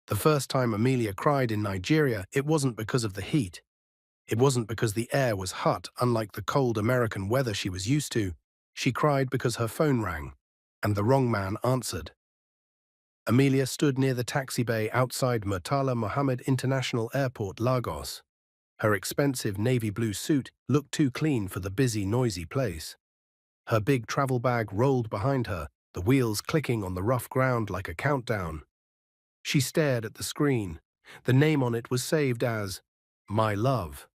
The first time Amelia cried in Nigeria, it wasn't because of the heat. It wasn't because the air was hot, unlike the cold American weather she was used to. She cried because her phone rang, and the wrong man answered. Amelia stood near the taxi bay outside Murtala Mohammed International Airport, Lagos. Her expensive navy blue suit looked too clean for the busy, noisy place. Her big travel bag rolled behind her, the wheels clicking on the rough ground like a countdown. She stared at the screen. The name on it was saved as My Love.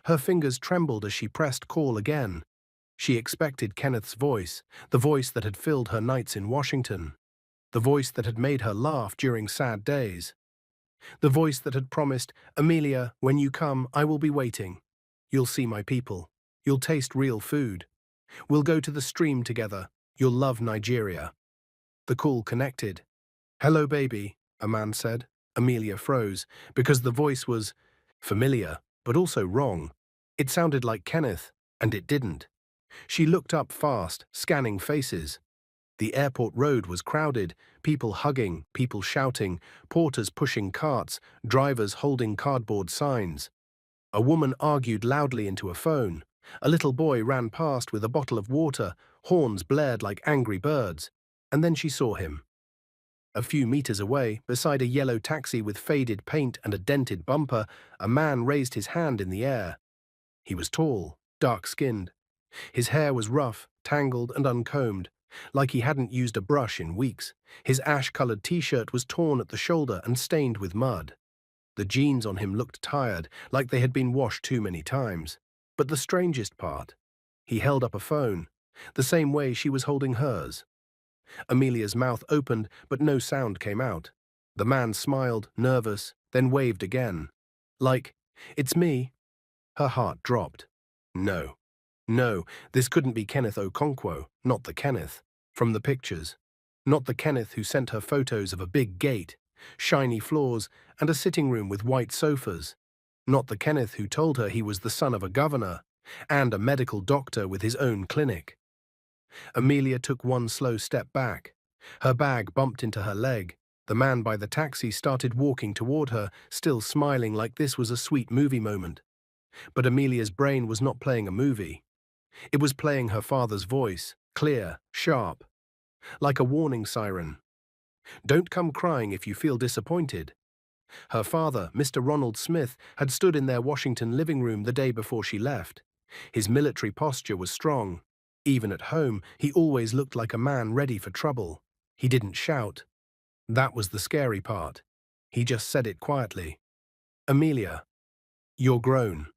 Her fingers trembled as she pressed call again. She expected Kenneth's voice, the voice that had filled her nights in Washington, the voice that had made her laugh during sad days, the voice that had promised, "Amelia, when you come, I will be waiting. You'll see my people. You'll taste real food. We'll go to the stream together. You'll love Nigeria." The call connected. "Hello, baby," a man said. Amelia froze, because the voice was familiar, but also wrong. It sounded like Kenneth, and it didn't. She looked up fast, scanning faces. The airport road was crowded, people hugging, people shouting, porters pushing carts, drivers holding cardboard signs. A woman argued loudly into a phone. A little boy ran past with a bottle of water, horns blared like angry birds. And then she saw him. A few meters away, beside a yellow taxi with faded paint and a dented bumper, a man raised his hand in the air. He was tall, dark-skinned. His hair was rough, tangled and uncombed, like he hadn't used a brush in weeks. His ash-colored t-shirt was torn at the shoulder and stained with mud. The jeans on him looked tired, like they had been washed too many times. But the strangest part, he held up a phone, the same way she was holding hers. Amelia's mouth opened, but no sound came out. The man smiled, nervous, then waved again. Like, "It's me." Her heart dropped. No. No, this couldn't be Kenneth Okonkwo, not the Kenneth from the pictures. Not the Kenneth who sent her photos of a big gate, shiny floors, and a sitting room with white sofas. Not the Kenneth who told her he was the son of a governor and a medical doctor with his own clinic. Amelia took one slow step back. Her bag bumped into her leg. The man by the taxi started walking toward her, still smiling like this was a sweet movie moment. But Amelia's brain was not playing a movie. It was playing her father's voice, clear, sharp, like a warning siren. "Don't come crying if you feel disappointed." Her father, Mr. Ronald Smith, had stood in their Washington living room the day before she left. His military posture was strong. Even at home, he always looked like a man ready for trouble. He didn't shout. That was the scary part. He just said it quietly. "Amelia, you're grown.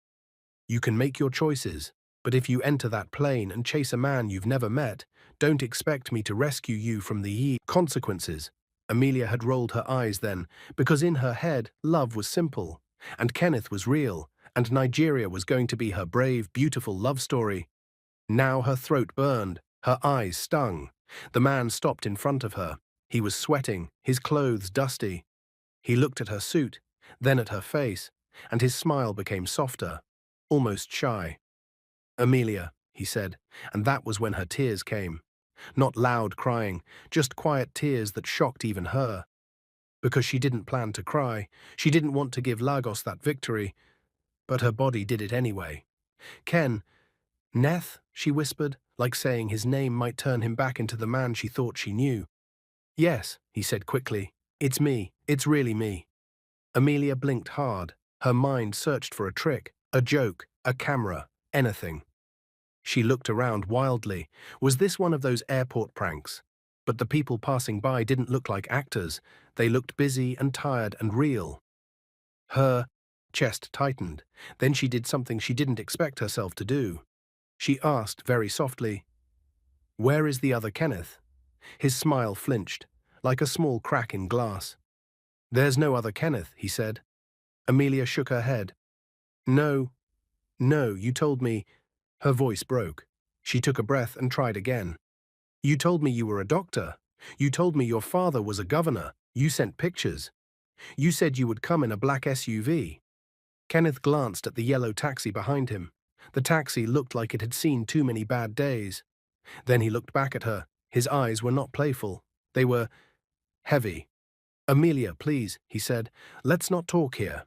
You can make your choices, but if you enter that plane and chase a man you've never met, don't expect me to rescue you from the consequences." Amelia had rolled her eyes then, because in her head, love was simple, and Kenneth was real, and Nigeria was going to be her brave, beautiful love story. Now her throat burned, her eyes stung. The man stopped in front of her. He was sweating, his clothes dusty. He looked at her suit, then at her face, and his smile became softer, almost shy. "Amelia," he said, and that was when her tears came. Not loud crying, just quiet tears that shocked even her. Because she didn't plan to cry, she didn't want to give Lagos that victory, but her body did it anyway. "Ken, Neth," she whispered, like saying his name might turn him back into the man she thought she knew. "Yes," he said quickly. "It's me. It's really me." Amelia blinked hard. Her mind searched for a trick, a joke, a camera, anything. She looked around wildly. Was this one of those airport pranks? But the people passing by didn't look like actors. They looked busy and tired and real. Her chest tightened. Then she did something she didn't expect herself to do. She asked very softly, "Where is the other Kenneth?" His smile flinched, like a small crack in glass. "There's no other Kenneth," he said. Amelia shook her head. "No, no, you told me—" Her voice broke. She took a breath and tried again. "You told me you were a doctor. You told me your father was a governor. You sent pictures. You said you would come in a black SUV." Kenneth glanced at the yellow taxi behind him. The taxi looked like it had seen too many bad days. Then he looked back at her. His eyes were not playful. They were heavy. Amelia, please, he said, let's not talk here.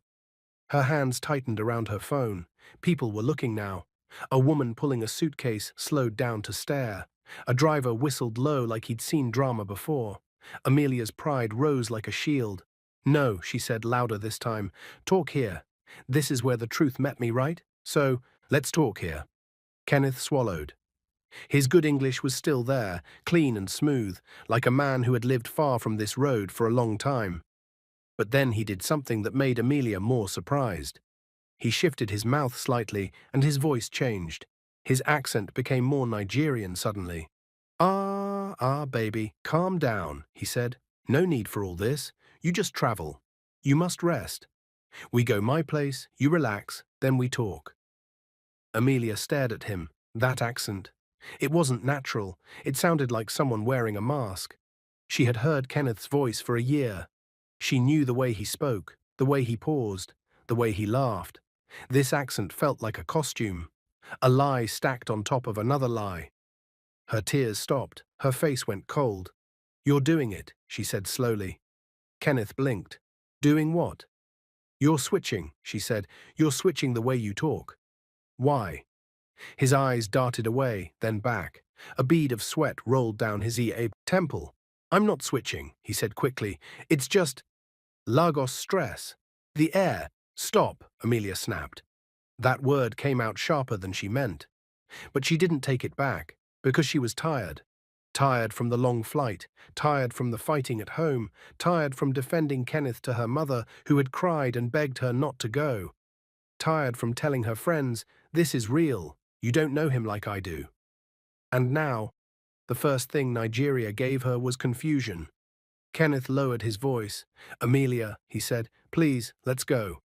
Her hands tightened around her phone. People were looking now. A woman pulling a suitcase slowed down to stare. A driver whistled low like he'd seen drama before. Amelia's pride rose like a shield. No, she said louder this time. Talk here. This is where the truth met me, right? So, let's talk here. Kenneth swallowed. His good English was still there, clean and smooth, like a man who had lived far from this road for a long time. But then he did something that made Amelia more surprised. He shifted his mouth slightly, and his voice changed. His accent became more Nigerian suddenly. Baby, calm down, he said. No need for all this. You just travel. You must rest. We go my place, you relax, then we talk. Amelia stared at him. That accent. It wasn't natural. It sounded like someone wearing a mask. She had heard Kenneth's voice for a year. She knew the way he spoke, the way he paused, the way he laughed. This accent felt like a costume, a lie stacked on top of another lie. Her tears stopped, her face went cold. You're doing it, she said slowly. Kenneth blinked. Doing what? You're switching, she said. You're switching the way you talk. Why? His eyes darted away, then back. A bead of sweat rolled down his temple. I'm not switching, he said quickly. It's just Lagos stress. The air. Stop, Amelia snapped. That word came out sharper than she meant. But she didn't take it back, because she was tired. Tired from the long flight, tired from the fighting at home, tired from defending Kenneth to her mother, who had cried and begged her not to go. Tired from telling her friends, this is real, you don't know him like I do. And now, the first thing Nigeria gave her was confusion. Kenneth lowered his voice. Amelia, he said, please, let's go.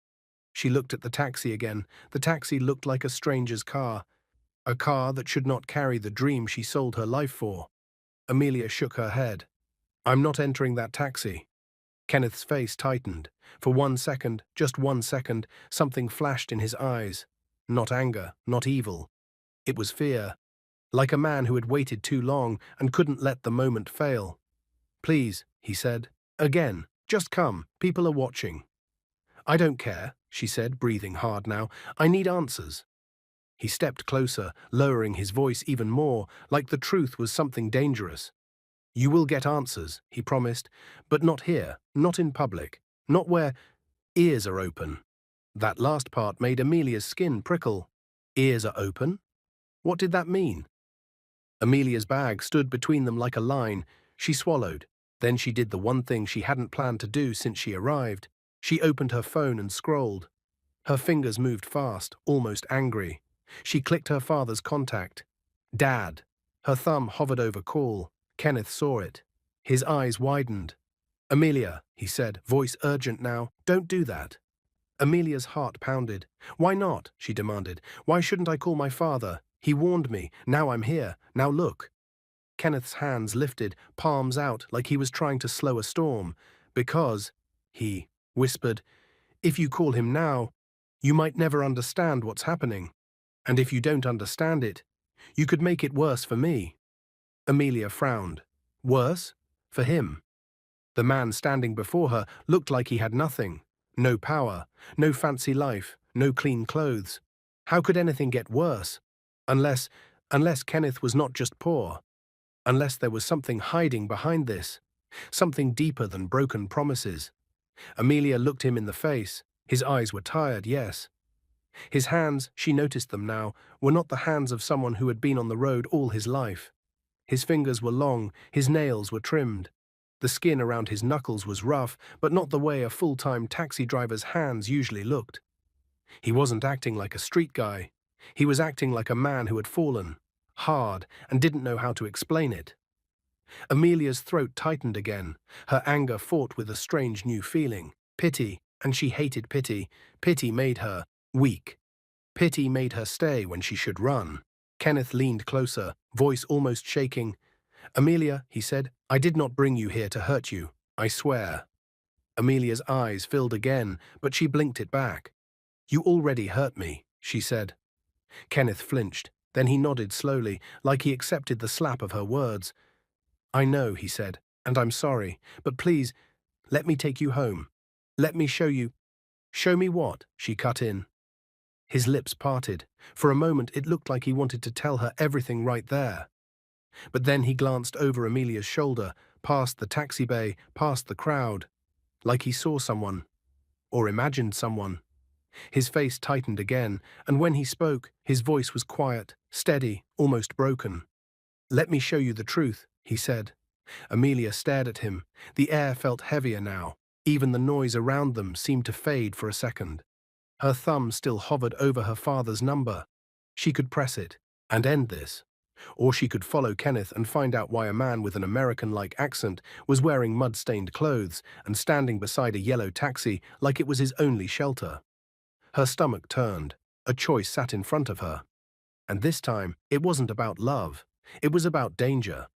She looked at the taxi again. The taxi looked like a stranger's car, a car that should not carry the dream she sold her life for. Amelia shook her head. I'm not entering that taxi. Kenneth's face tightened. For 1 second, just 1 second, something flashed in his eyes. Not anger, not evil. It was fear, like a man who had waited too long and couldn't let the moment fail. Please, he said. Again, just come, people are watching. I don't care, she said, breathing hard now. I need answers. He stepped closer, lowering his voice even more, like the truth was something dangerous. You will get answers, he promised, but not here, not in public, not where ears are open. That last part made Amelia's skin prickle. Ears are open? What did that mean? Amelia's bag stood between them like a line. She swallowed. Then she did the one thing she hadn't planned to do since she arrived. She opened her phone and scrolled. Her fingers moved fast, almost angry. She clicked her father's contact. Dad. Her thumb hovered over call. Kenneth saw it. His eyes widened. Amelia, he said, voice urgent now, don't do that. Amelia's heart pounded. Why not? She demanded. Why shouldn't I call my father? He warned me. Now I'm here. Now look. Kenneth's hands lifted, palms out, like he was trying to slow a storm. Because, he whispered, if you call him now, you might never understand what's happening. And if you don't understand it, you could make it worse for me. Amelia frowned. Worse? For him. The man standing before her looked like he had nothing. No power, no fancy life, no clean clothes. How could anything get worse? Unless Kenneth was not just poor. Unless there was something hiding behind this. Something deeper than broken promises. Amelia looked him in the face. His eyes were tired, yes. His hands, she noticed them now, were not the hands of someone who had been on the road all his life. His fingers were long, his nails were trimmed. The skin around his knuckles was rough, but not the way a full-time taxi driver's hands usually looked. He wasn't acting like a street guy. He was acting like a man who had fallen, hard, and didn't know how to explain it. Amelia's throat tightened again. Her anger fought with a strange new feeling. Pity, and she hated pity. Pity made her weak. Pity made her stay when she should run. Kenneth leaned closer, voice almost shaking. Amelia, he said, I did not bring you here to hurt you, I swear. Amelia's eyes filled again, but she blinked it back. You already hurt me, she said. Kenneth flinched. Then he nodded slowly, like he accepted the slap of her words. I know, he said, and I'm sorry, but please, Let me take you home. Let me show you. Show me what? She cut in. His lips parted. For a moment it looked like he wanted to tell her everything right there. But then he glanced over Amelia's shoulder, past the taxi bay, past the crowd, like he saw someone, or imagined someone. His face tightened again, and when he spoke, his voice was quiet, steady, almost broken. Let me show you the truth, he said. Amelia stared at him. The air felt heavier now. Even the noise around them seemed to fade for a second. Her thumb still hovered over her father's number. She could press it and end this. Or she could follow Kenneth and find out why a man with an American-like accent was wearing mud-stained clothes and standing beside a yellow taxi like it was his only shelter. Her stomach turned. A choice sat in front of her. And this time, it wasn't about love. It was about danger.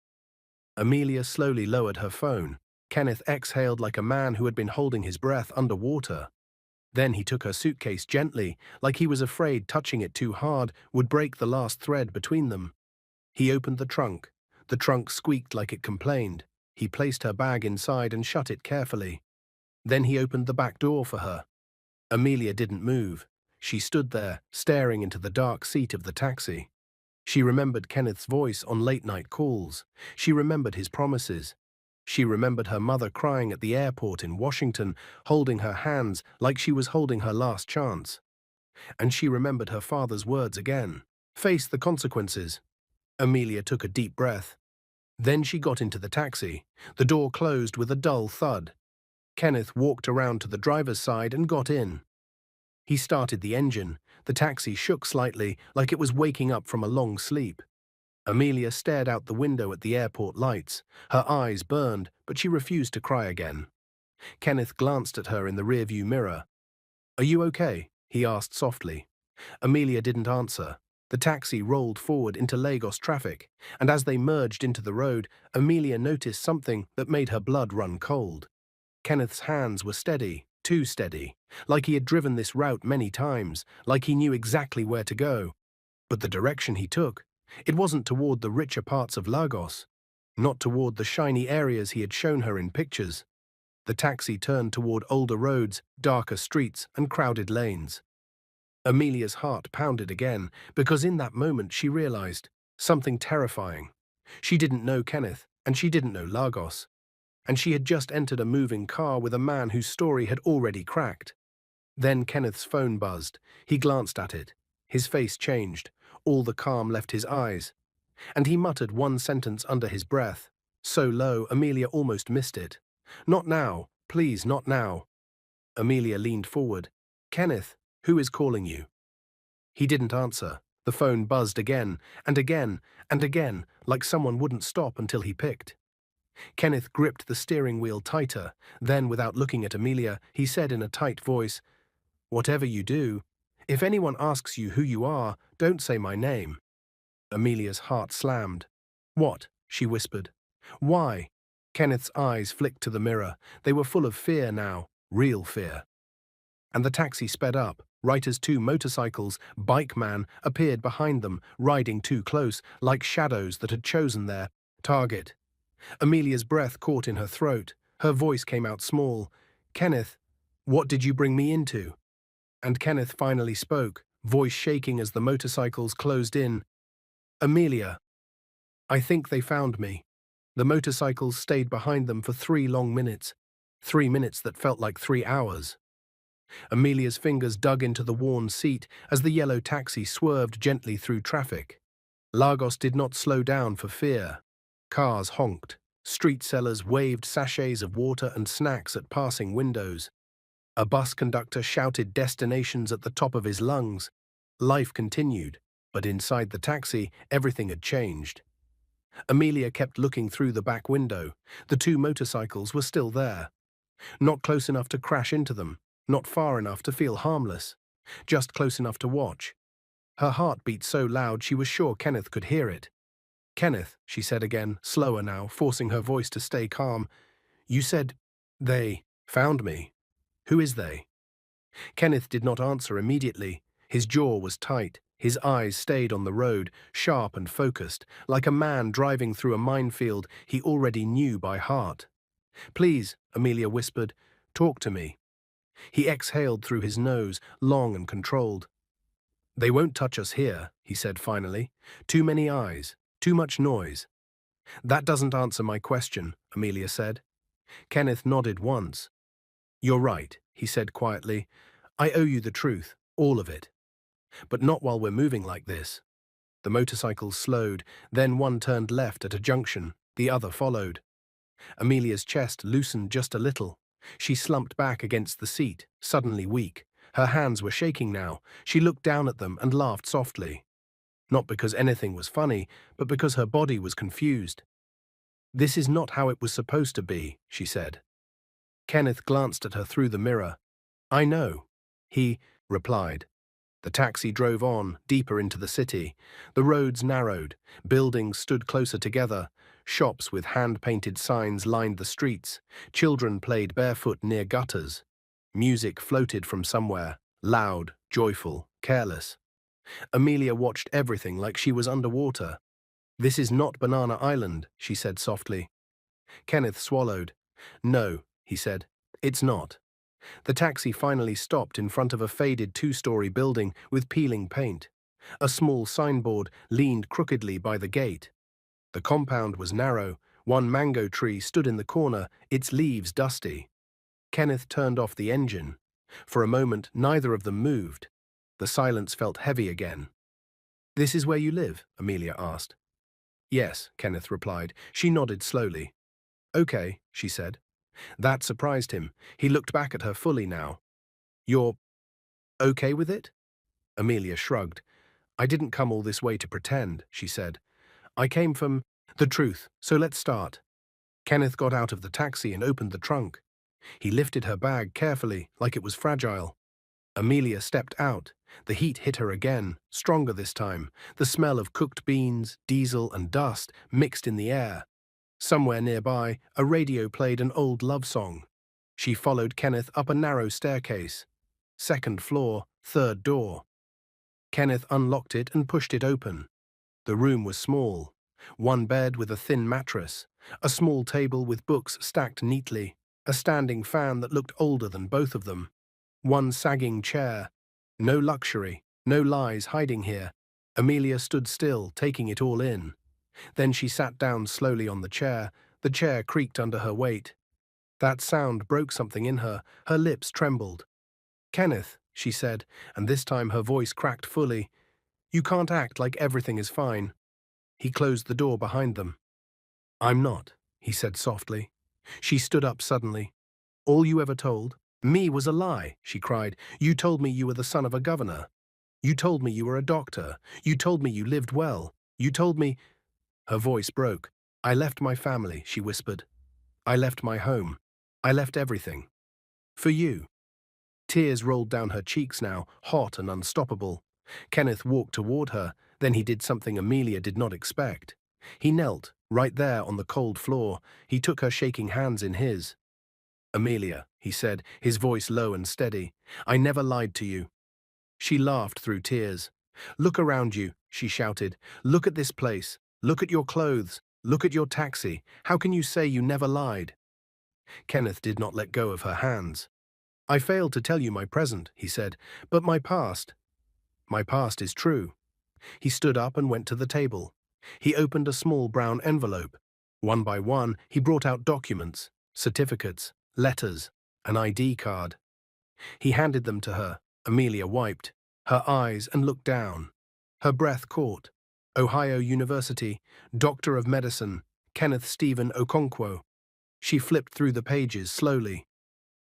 Amelia slowly lowered her phone. Kenneth exhaled like a man who had been holding his breath underwater. Then he took her suitcase gently, like he was afraid touching it too hard would break the last thread between them. He opened the trunk. The trunk squeaked like it complained. He placed her bag inside and shut it carefully. Then he opened the back door for her. Amelia didn't move. She stood there, staring into the dark seat of the taxi. She remembered Kenneth's voice on late-night calls. She remembered his promises. She remembered her mother crying at the airport in Washington, holding her hands like she was holding her last chance. And she remembered her father's words again. Face the consequences. Amelia took a deep breath. Then she got into the taxi. The door closed with a dull thud. Kenneth walked around to the driver's side and got in. He started the engine. The taxi shook slightly, like it was waking up from a long sleep. Amelia stared out the window at the airport lights. Her eyes burned, but she refused to cry again. Kenneth glanced at her in the rearview mirror. "Are you okay?" he asked softly. Amelia didn't answer. The taxi rolled forward into Lagos traffic, and as they merged into the road, Amelia noticed something that made her blood run cold. Kenneth's hands were steady, too steady, like he had driven this route many times, like he knew exactly where to go. But the direction he took, it wasn't toward the richer parts of Lagos, not toward the shiny areas he had shown her in pictures. The taxi turned toward older roads, darker streets, and crowded lanes. Amelia's heart pounded again, because in that moment she realized something terrifying. She didn't know Kenneth, and she didn't know Lagos. And she had just entered a moving car with a man whose story had already cracked. Then Kenneth's phone buzzed. He glanced at it. His face changed. All the calm left his eyes. And he muttered one sentence under his breath, so low Amelia almost missed it. "Not now. Please, not now." Amelia leaned forward. "Kenneth, who is calling you?" He didn't answer. The phone buzzed again, and again, and again, like someone wouldn't stop until he picked. Kenneth gripped the steering wheel tighter. Then, without looking at Amelia, he said in a tight voice, "Whatever you do, if anyone asks you who you are, don't say my name." Amelia's heart slammed. "What?" she whispered. "Why?" Kenneth's eyes flicked to the mirror. They were full of fear now, real fear. And the taxi sped up, right as two motorcycles, bike man, appeared behind them, riding too close, like shadows that had chosen their target. Amelia's breath caught in her throat. Her voice came out small. "Kenneth, what did you bring me into?" And Kenneth finally spoke, voice shaking as the motorcycles closed in. "Amelia, I think they found me." The motorcycles stayed behind them for 3 long minutes. 3 minutes that felt like 3 hours. Amelia's fingers dug into the worn seat as the yellow taxi swerved gently through traffic. Lagos did not slow down for fear. Cars honked. Street sellers waved sachets of water and snacks at passing windows. A bus conductor shouted destinations at the top of his lungs. Life continued, but inside the taxi, everything had changed. Amelia kept looking through the back window. The two motorcycles were still there. Not close enough to crash into them, not far enough to feel harmless, just close enough to watch. Her heart beat so loud she was sure Kenneth could hear it. "Kenneth," she said again, slower now, forcing her voice to stay calm. "You said they found me. Who is they?" Kenneth did not answer immediately. His jaw was tight. His eyes stayed on the road, sharp and focused, like a man driving through a minefield he already knew by heart. "Please," Amelia whispered. Talk to me. He exhaled through his nose, long and controlled. They won't touch us here, he said finally. Too many eyes, too much noise. That doesn't answer my question, Amelia said. Kenneth nodded once. You're right, he said quietly. I owe you the truth, all of it. But not while we're moving like this. The motorcycles slowed, then one turned left at a junction, the other followed. Amelia's chest loosened just a little. She slumped back against the seat, suddenly weak. Her hands were shaking now. She looked down at them and laughed softly. Not because anything was funny, but because her body was confused. This is not how it was supposed to be, she said. Kenneth glanced at her through the mirror. I know, he replied. The taxi drove on, deeper into the city. The roads narrowed, buildings stood closer together, shops with hand-painted signs lined the streets, children played barefoot near gutters. Music floated from somewhere, loud, joyful, careless. Amelia watched everything like she was underwater. This is not Banana Island, she said softly. Kenneth swallowed. No, he said, it's not. The taxi finally stopped in front of a faded two-story building with peeling paint. A small signboard leaned crookedly by the gate. The compound was narrow. One mango tree stood in the corner, its leaves dusty. Kenneth turned off the engine. For a moment, neither of them moved. The silence felt heavy again. This is where you live? Amelia asked. Yes, Kenneth replied. She nodded slowly. Okay, she said. That surprised him. He looked back at her fully now. You're okay with it? Amelia shrugged. I didn't come all this way to pretend, she said. I came from the truth, so let's start. Kenneth got out of the taxi and opened the trunk. He lifted her bag carefully, like it was fragile. Amelia stepped out. The heat hit her again, stronger this time. The smell of cooked beans, diesel, and dust mixed in the air. Somewhere nearby, a radio played an old love song. She followed Kenneth up a narrow staircase. Second floor, third door. Kenneth unlocked it and pushed it open. The room was small. One bed with a thin mattress, a small table with books stacked neatly, a standing fan that looked older than both of them. One sagging chair. No luxury, no lies hiding here. Amelia stood still, taking it all in. Then she sat down slowly on the chair. The chair creaked under her weight. That sound broke something in her. Her lips trembled. Kenneth, she said, and this time her voice cracked fully. You can't act like everything is fine. He closed the door behind them. I'm not, he said softly. She stood up suddenly. All you ever told me was a lie, she cried. You told me you were the son of a governor. You told me you were a doctor. You told me you lived well. You told me... Her voice broke. I left my family, she whispered. I left my home. I left everything. For you. Tears rolled down her cheeks now, hot and unstoppable. Kenneth walked toward her, then he did something Amelia did not expect. He knelt, right there on the cold floor. He took her shaking hands in his. Amelia, he said, his voice low and steady, I never lied to you. She laughed through tears. Look around you, she shouted. Look at this place. Look at your clothes. Look at your taxi. How can you say you never lied? Kenneth did not let go of her hands. I failed to tell you my present, he said, but my past is true. He stood up and went to the table. He opened a small brown envelope. One by one, he brought out documents, certificates, letters, an ID card. He handed them to her. Amelia wiped her eyes and looked down. Her breath caught. Ohio University, Doctor of Medicine, Kenneth Stephen Okonkwo. She flipped through the pages slowly.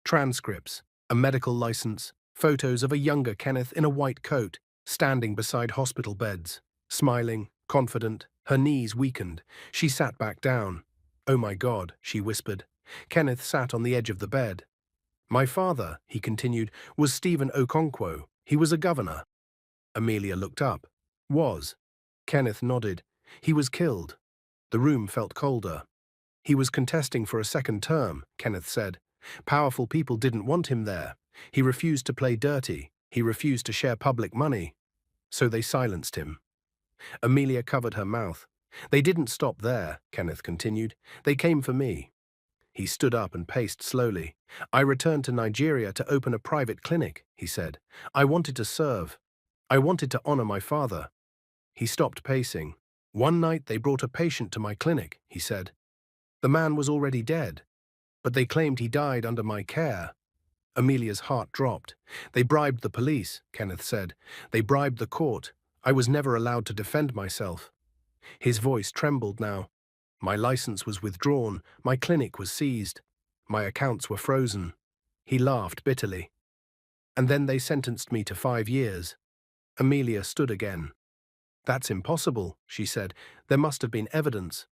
Transcripts, a medical license, photos of a younger Kenneth in a white coat, standing beside hospital beds, smiling, confident, her knees weakened. She sat back down. Oh my God, she whispered. Kenneth sat on the edge of the bed. My father, he continued, was Stephen Okonkwo. He was a governor. Amelia looked up. Was. Kenneth nodded. He was killed. The room felt colder. He was contesting for a second term, Kenneth said. Powerful people didn't want him there. He refused to play dirty. He refused to share public money. So they silenced him. Amelia covered her mouth. They didn't stop there, Kenneth continued. They came for me. He stood up and paced slowly. I returned to Nigeria to open a private clinic, he said. I wanted to serve. I wanted to honor my father. He stopped pacing. One night they brought a patient to my clinic, he said. The man was already dead, but they claimed he died under my care. Amelia's heart dropped. They bribed the police, Kenneth said. They bribed the court. I was never allowed to defend myself. His voice trembled now. My license was withdrawn. My clinic was seized. My accounts were frozen. He laughed bitterly. And then they sentenced me to 5 years. Amelia stood again. That's impossible, she said. There must have been evidence.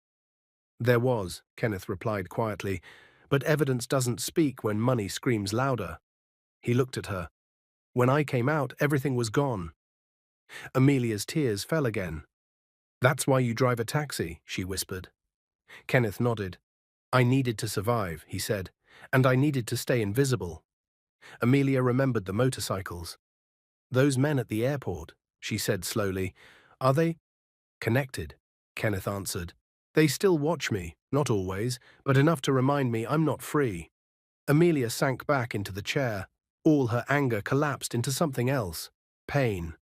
There was, Kenneth replied quietly, but evidence doesn't speak when money screams louder. He looked at her. When I came out, everything was gone. Amelia's tears fell again. That's why you drive a taxi, she whispered. Kenneth nodded. I needed to survive, he said, and I needed to stay invisible. Amelia remembered the motorcycles. Those men at the airport, she said slowly. Are they connected? Kenneth answered. They still watch me, not always, but enough to remind me I'm not free. Amelia sank back into the chair. All her anger collapsed into something else. Pain.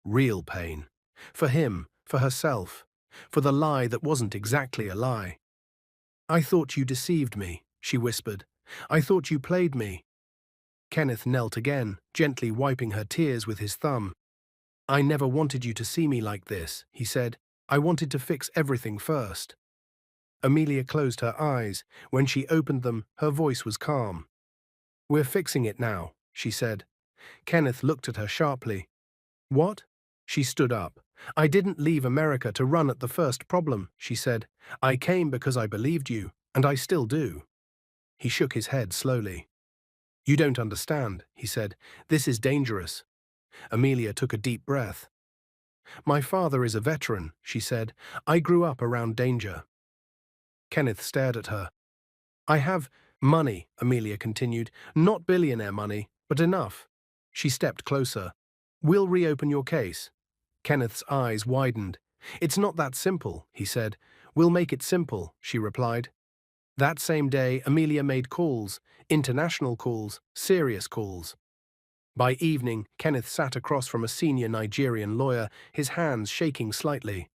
Real pain. For him, for herself, for the lie that wasn't exactly a lie. I thought you deceived me, she whispered. I thought you played me. Kenneth knelt again, gently wiping her tears with his thumb. I never wanted you to see me like this, he said. I wanted to fix everything first. Amelia closed her eyes. When she opened them, her voice was calm. We're fixing it now, she said. Kenneth looked at her sharply. What? She stood up. I didn't leave America to run at the first problem, she said. I came because I believed you, and I still do. He shook his head slowly. You don't understand, he said. This is dangerous. Amelia took a deep breath. My father is a veteran, she said. I grew up around danger. Kenneth stared at her. I have money, Amelia continued. Not billionaire money, but enough. She stepped closer. We'll reopen your case. Kenneth's eyes widened. It's not that simple, he said. We'll make it simple, she replied. That same day, Amelia made calls, international calls, serious calls. By evening, Kenneth sat across from a senior Nigerian lawyer, his hands shaking slightly.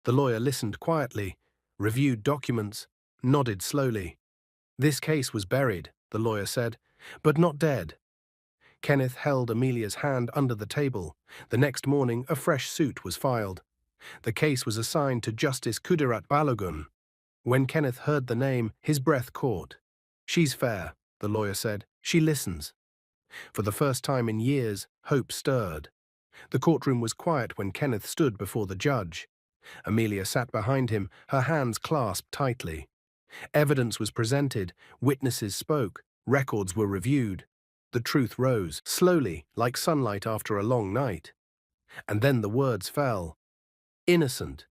The lawyer listened quietly, reviewed documents, nodded slowly. This case was buried, the lawyer said, but not dead. Kenneth held Amelia's hand under the table. The next morning, a fresh suit was filed. The case was assigned to Justice Kudirat Balogun. When Kenneth heard the name, his breath caught. She's fair, the lawyer said. She listens. For the first time in years, hope stirred. The courtroom was quiet when Kenneth stood before the judge. Amelia sat behind him, her hands clasped tightly. Evidence was presented, witnesses spoke, records were reviewed. The truth rose, slowly, like sunlight after a long night. And then the words fell. Innocent.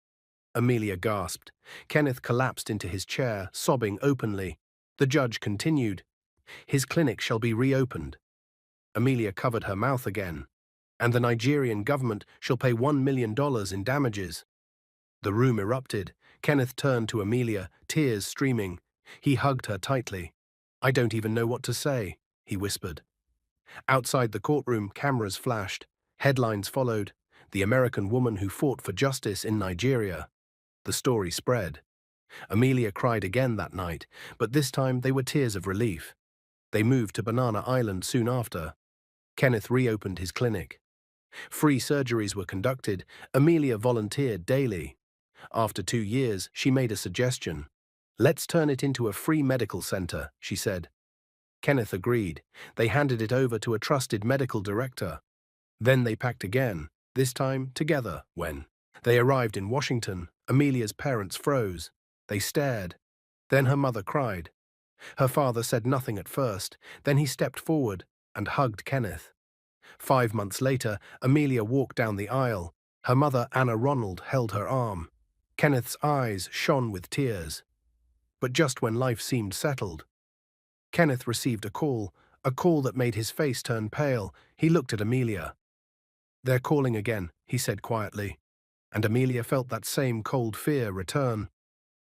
Amelia gasped. Kenneth collapsed into his chair, sobbing openly. The judge continued. His clinic shall be reopened. Amelia covered her mouth again. And the Nigerian government shall pay $1 million in damages. The room erupted. Kenneth turned to Amelia, tears streaming. He hugged her tightly. I don't even know what to say, he whispered. Outside the courtroom, cameras flashed. Headlines followed. The American woman who fought for justice in Nigeria. The story spread. Amelia cried again that night, but this time they were tears of relief. They moved to Banana Island soon after. Kenneth reopened his clinic. Free surgeries were conducted. Amelia volunteered daily. After 2 years, she made a suggestion. Let's turn it into a free medical center, she said. Kenneth agreed. They handed it over to a trusted medical director. Then they packed again, this time together. When they arrived in Washington, Amelia's parents froze. They stared. Then her mother cried. Her father said nothing at first. Then he stepped forward and hugged Kenneth. 5 months later, Amelia walked down the aisle. Her mother, Anna Ronald, held her arm. Kenneth's eyes shone with tears. But just when life seemed settled, Kenneth received a call that made his face turn pale. He looked at Amelia. They're calling again, he said quietly. And Amelia felt that same cold fear return.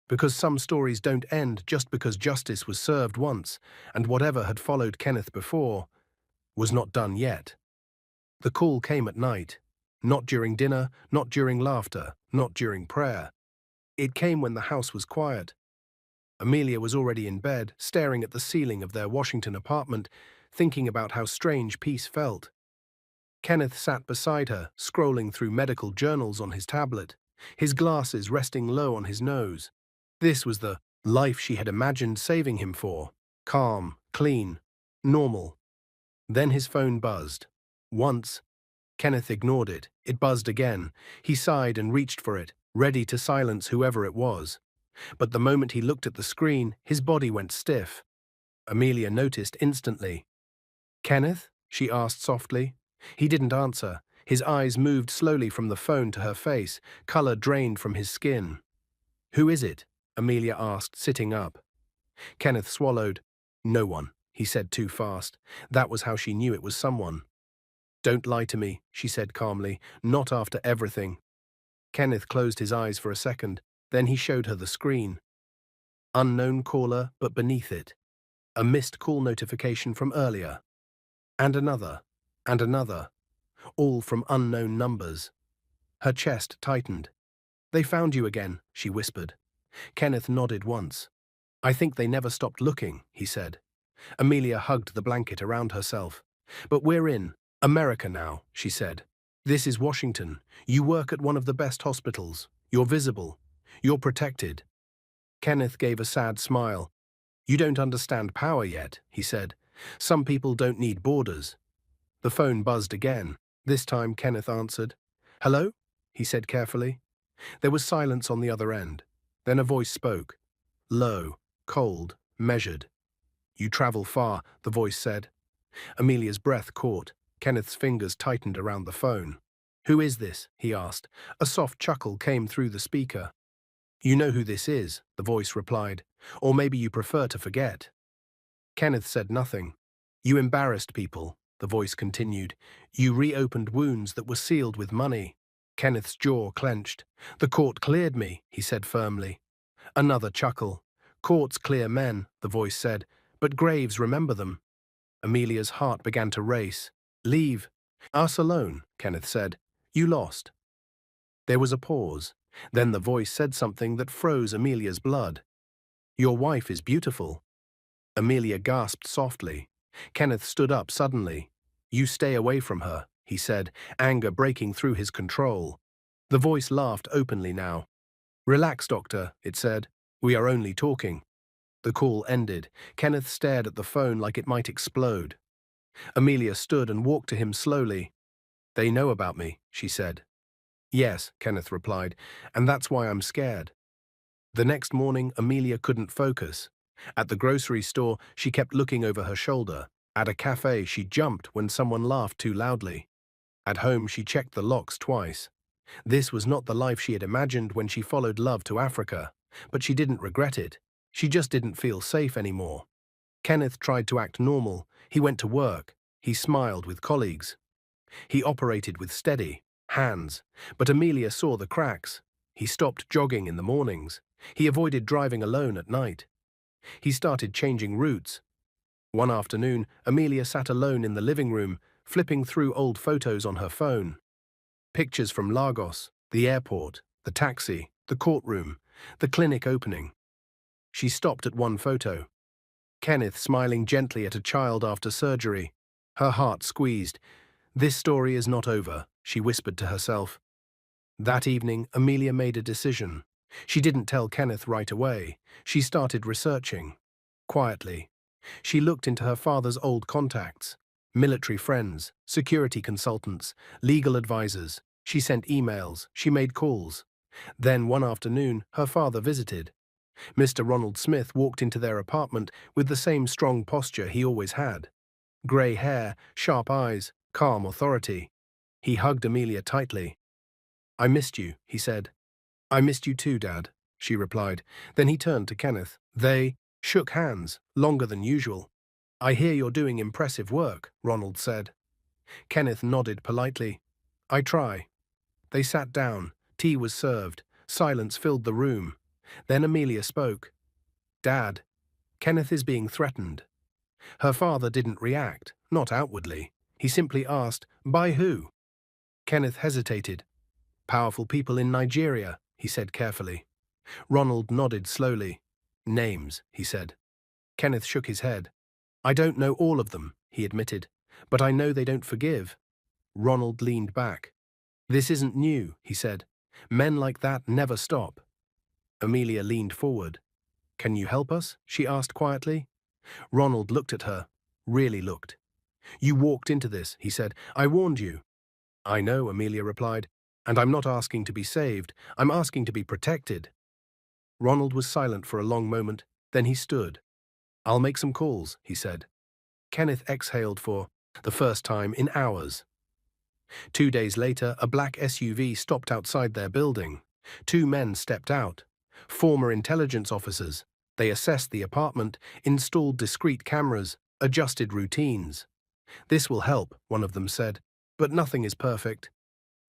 Because some stories don't end just because justice was served once, and whatever had followed Kenneth before was not done yet. The call came at night. Not during dinner, not during laughter, not during prayer. It came when the house was quiet. Amelia was already in bed, staring at the ceiling of their Washington apartment, thinking about how strange peace felt. Kenneth sat beside her, scrolling through medical journals on his tablet, his glasses resting low on his nose. This was the life she had imagined saving him for. Calm, clean, normal. Then his phone buzzed. Once, Kenneth ignored it. It buzzed again. He sighed and reached for it, ready to silence whoever it was. But the moment he looked at the screen, his body went stiff. Amelia noticed instantly. "Kenneth?" she asked softly. He didn't answer. His eyes moved slowly from the phone to her face, color drained from his skin. "Who is it?" Amelia asked, sitting up. Kenneth swallowed. "No one," he said too fast. That was how she knew it was someone. "Don't lie to me," she said calmly. "Not after everything." Kenneth closed his eyes for a second. Then he showed her the screen. Unknown caller, but beneath it, a missed call notification from earlier. And another. And another. All from unknown numbers. Her chest tightened. "They found you again," she whispered. Kenneth nodded once. "I think they never stopped looking," he said. Amelia hugged the blanket around herself. "But we're in America now," she said. "This is Washington. You work at one of the best hospitals. You're visible. You're protected." Kenneth gave a sad smile. "You don't understand power yet," he said. "Some people don't need borders." The phone buzzed again. This time Kenneth answered. "Hello?" he said carefully. There was silence on the other end. Then a voice spoke. Low, cold, measured. "You travel far," the voice said. Amelia's breath caught. Kenneth's fingers tightened around the phone. "Who is this?" he asked. A soft chuckle came through the speaker. "You know who this is," the voice replied. "Or maybe you prefer to forget." Kenneth said nothing. "You embarrassed people," the voice continued. "You reopened wounds that were sealed with money." Kenneth's jaw clenched. "The court cleared me," he said firmly. Another chuckle. "Courts clear men," the voice said, "but graves remember them." Amelia's heart began to race. "Leave us alone," Kenneth said. "You lost." There was a pause. Then the voice said something that froze Amelia's blood. "Your wife is beautiful." Amelia gasped softly. Kenneth stood up suddenly. "You stay away from her," he said, anger breaking through his control. The voice laughed openly now. "Relax, doctor," it said. "We are only talking." The call ended. Kenneth stared at the phone like it might explode. Amelia stood and walked to him slowly. "They know about me," she said. "Yes," Kenneth replied, "and that's why I'm scared." The next morning, Amelia couldn't focus. At the grocery store, she kept looking over her shoulder. At a cafe, she jumped when someone laughed too loudly. At home, she checked the locks twice. This was not the life she had imagined when she followed love to Africa, but she didn't regret it. She just didn't feel safe anymore. Kenneth tried to act normal. He went to work. He smiled with colleagues. He operated with steady hands, but Amelia saw the cracks. He stopped jogging in the mornings. He avoided driving alone at night. He started changing routes. One afternoon, Amelia sat alone in the living room, flipping through old photos on her phone. Pictures from Lagos, the airport, the taxi, the courtroom, the clinic opening. She stopped at one photo. Kenneth smiling gently at a child after surgery. Her heart squeezed. "This story is not over," she whispered to herself. That evening, Amelia made a decision. She didn't tell Kenneth right away. She started researching. Quietly. She looked into her father's old contacts. Military friends, security consultants, legal advisors. She sent emails. She made calls. Then one afternoon, her father visited. Mr. Ronald Smith walked into their apartment with the same strong posture he always had. Grey hair, sharp eyes, calm authority. He hugged Amelia tightly. "I missed you," he said. "I missed you too, Dad," she replied. Then he turned to Kenneth. They shook hands, longer than usual. "I hear you're doing impressive work," Ronald said. Kenneth nodded politely. "I try." They sat down. Tea was served. Silence filled the room. Then Amelia spoke. "Dad, Kenneth is being threatened." Her father didn't react, not outwardly. He simply asked, "By who?" Kenneth hesitated. "Powerful people in Nigeria," he said carefully. Ronald nodded slowly. "Names," he said. Kenneth shook his head. "I don't know all of them," he admitted, "but I know they don't forgive." Ronald leaned back. "This isn't new," he said. "Men like that never stop." Amelia leaned forward. "Can you help us?" she asked quietly. Ronald looked at her, really looked. "You walked into this," he said. "I warned you." "I know," Amelia replied, "and I'm not asking to be saved. I'm asking to be protected." Ronald was silent for a long moment, then he stood. "I'll make some calls," he said. Kenneth exhaled for the first time in hours. 2 days later, a black SUV stopped outside their building. Two men stepped out. Former intelligence officers. They assessed the apartment, installed discreet cameras, adjusted routines. "This will help," one of them said, "but nothing is perfect."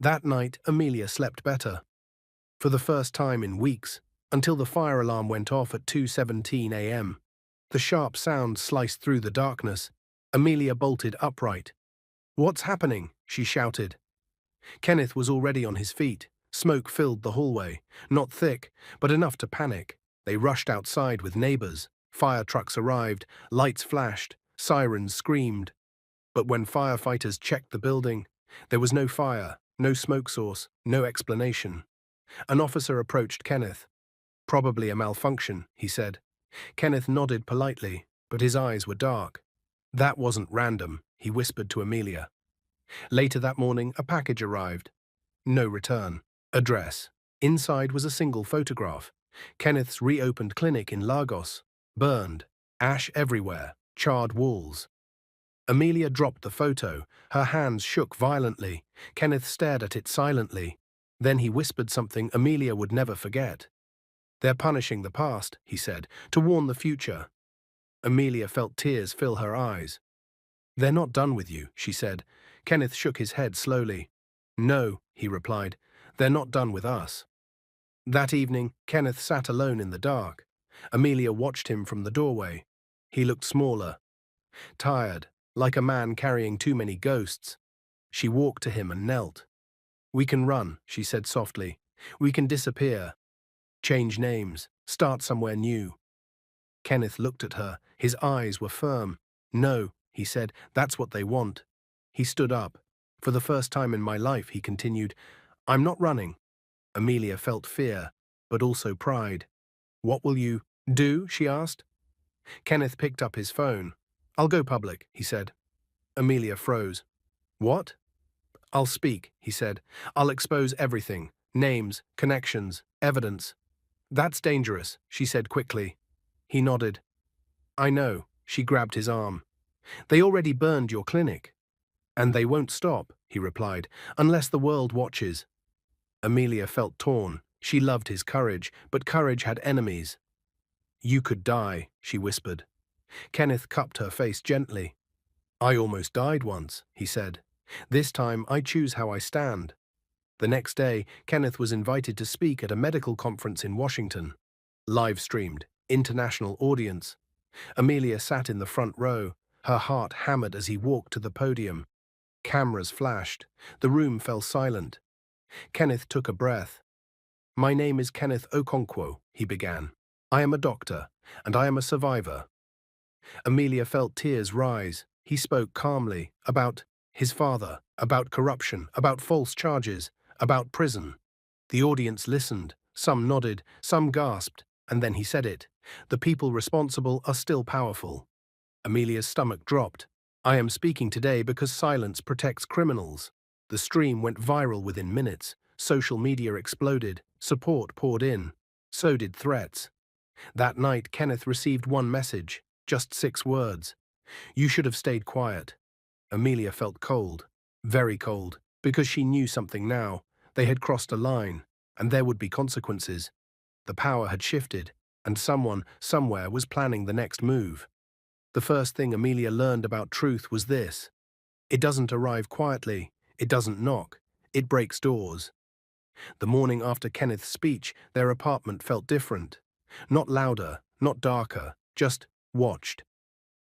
That night, Amelia slept better. For the first time in weeks, until the fire alarm went off at 2:17 a.m. The sharp sound sliced through the darkness. Amelia bolted upright. "What's happening?" she shouted. Kenneth was already on his feet. Smoke filled the hallway, not thick, but enough to panic. They rushed outside with neighbors. Fire trucks arrived, lights flashed, sirens screamed. But when firefighters checked the building, there was no fire, no smoke source, no explanation. An officer approached Kenneth. "Probably a malfunction," he said. Kenneth nodded politely, but his eyes were dark. "That wasn't random," he whispered to Amelia. Later that morning, a package arrived. No return. Address. Inside was a single photograph. Kenneth's reopened clinic in Lagos. Burned. Ash everywhere. Charred walls. Amelia dropped the photo. Her hands shook violently. Kenneth stared at it silently. Then he whispered something Amelia would never forget. "They're punishing the past," he said, "to warn the future." Amelia felt tears fill her eyes. "They're not done with you," she said. Kenneth shook his head slowly. "No," he replied, "they're not done with us." That evening, Kenneth sat alone in the dark. Amelia watched him from the doorway. He looked smaller, tired, like a man carrying too many ghosts. She walked to him and knelt. "We can run," she said softly. "We can disappear. Change names. Start somewhere new." Kenneth looked at her. His eyes were firm. "No," he said, "that's what they want." He stood up. "For the first time in my life," he continued, "I'm not running." Amelia felt fear, but also pride. "What will you do?" she asked. Kenneth picked up his phone. "I'll go public," he said. Amelia froze. "What?" "I'll speak," he said. "I'll expose everything. Names, connections, evidence." "That's dangerous," she said quickly. He nodded. "I know." She grabbed his arm. "They already burned your clinic." "And they won't stop," he replied, "unless the world watches." Amelia felt torn. She loved his courage, but courage had enemies. "You could die," she whispered. Kenneth cupped her face gently. "I almost died once," he said. "This time I choose how I stand." The next day, Kenneth was invited to speak at a medical conference in Washington. Live-streamed, international audience. Amelia sat in the front row, her heart hammered as he walked to the podium. Cameras flashed. The room fell silent. Kenneth took a breath. "My name is Kenneth Okonkwo," he began. "I am a doctor, and I am a survivor." Amelia felt tears rise. He spoke calmly about his father, about corruption, about false charges, about prison. The audience listened. Some nodded, some gasped, and then he said it. "The people responsible are still powerful." Amelia's stomach dropped. "I am speaking today because silence protects criminals." The stream went viral within minutes. Social media exploded. Support poured in. So did threats. That night, Kenneth received one message, just 6 words. "You should have stayed quiet." Amelia felt cold, very cold, because she knew something now. They had crossed a line, and there would be consequences. The power had shifted, and someone, somewhere, was planning the next move. The first thing Amelia learned about truth was this: it doesn't arrive quietly, it doesn't knock, it breaks doors. The morning after Kenneth's speech, their apartment felt different. Not louder, not darker, just watched.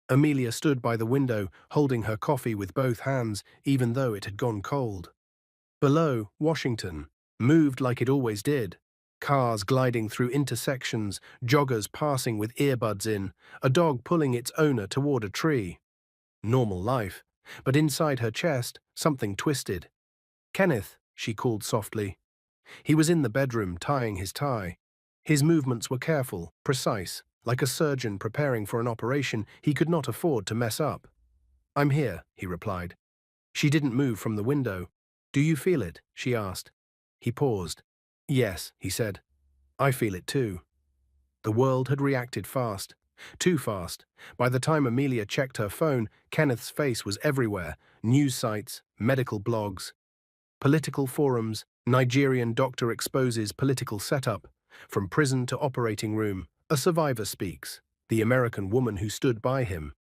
Amelia stood by the window, holding her coffee with both hands, even though it had gone cold. Below, Washington moved like it always did. Cars gliding through intersections, joggers passing with earbuds in, a dog pulling its owner toward a tree. Normal life. But inside her chest, something twisted. "Kenneth," she called softly. He was in the bedroom, tying his tie. His movements were careful, precise, like a surgeon preparing for an operation he could not afford to mess up. "I'm here," he replied. She didn't move from the window. "Do you feel it?" she asked. He paused. "Yes," he said. "I feel it too." The world had reacted fast. Too fast. By the time Amelia checked her phone, Kenneth's face was everywhere. News sites, medical blogs, political forums, Nigerian doctor exposes political setup. From prison to operating room, a survivor speaks. The American woman who stood by him.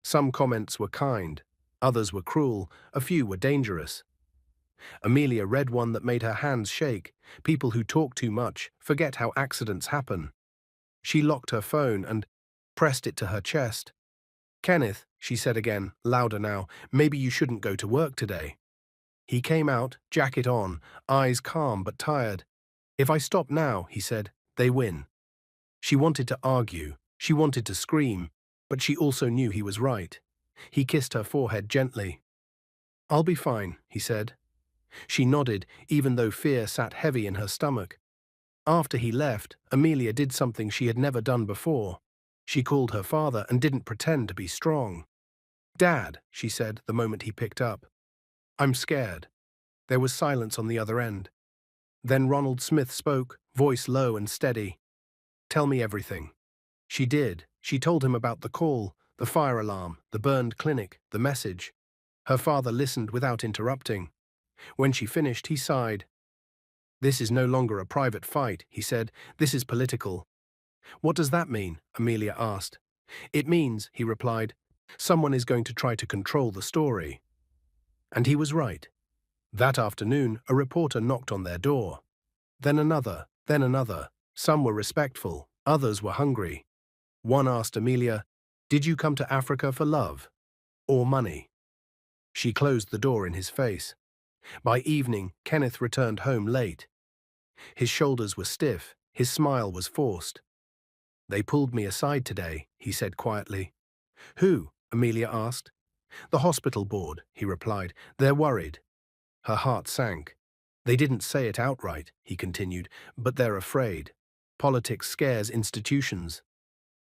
Some comments were kind. Others were cruel. A few were dangerous. Amelia read one that made her hands shake. People who talk too much forget how accidents happen. She locked her phone and pressed it to her chest. "Kenneth," she said again, louder now, "maybe you shouldn't go to work today." He came out, jacket on, eyes calm but tired. "If I stop now," he said, "they win." She wanted to argue. She wanted to scream. But she also knew he was right. He kissed her forehead gently. "I'll be fine," he said. She nodded, even though fear sat heavy in her stomach. After he left, Amelia did something she had never done before. She called her father and didn't pretend to be strong. "Dad," she said the moment he picked up. "I'm scared." There was silence on the other end. Then Ronald Smith spoke, voice low and steady. "Tell me everything." She did. She told him about the call, the fire alarm, the burned clinic, the message. Her father listened without interrupting. When she finished, he sighed. "This is no longer a private fight," he said. "This is political." "What does that mean?" Amelia asked. "It means," he replied, "someone is going to try to control the story." And he was right. That afternoon, a reporter knocked on their door. Then another, then another. Some were respectful, others were hungry. One asked Amelia, "Did you come to Africa for love or money?" She closed the door in his face. By evening, Kenneth returned home late. His shoulders were stiff, his smile was forced. "They pulled me aside today," he said quietly. "Who?" Amelia asked. "The hospital board," he replied. "They're worried." Her heart sank. "They didn't say it outright," he continued, "but they're afraid. Politics scares institutions."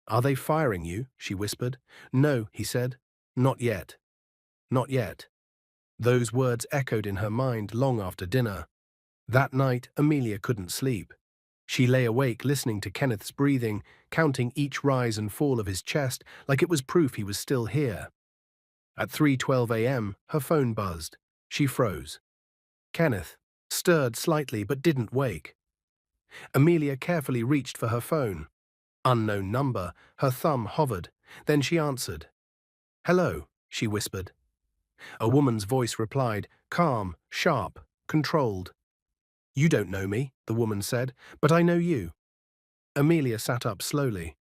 "Are they firing you?" she whispered. "No," he said. "Not yet. Not yet." Those words echoed in her mind long after dinner. That night, Amelia couldn't sleep. She lay awake listening to Kenneth's breathing, counting each rise and fall of his chest like it was proof he was still here. At 3:12 a.m., her phone buzzed. She froze. Kenneth stirred slightly but didn't wake. Amelia carefully reached for her phone. Unknown number, her thumb hovered. Then she answered. "Hello," she whispered. A woman's voice replied, calm, sharp, controlled. "You don't know me," the woman said, "but I know you." Amelia sat up slowly.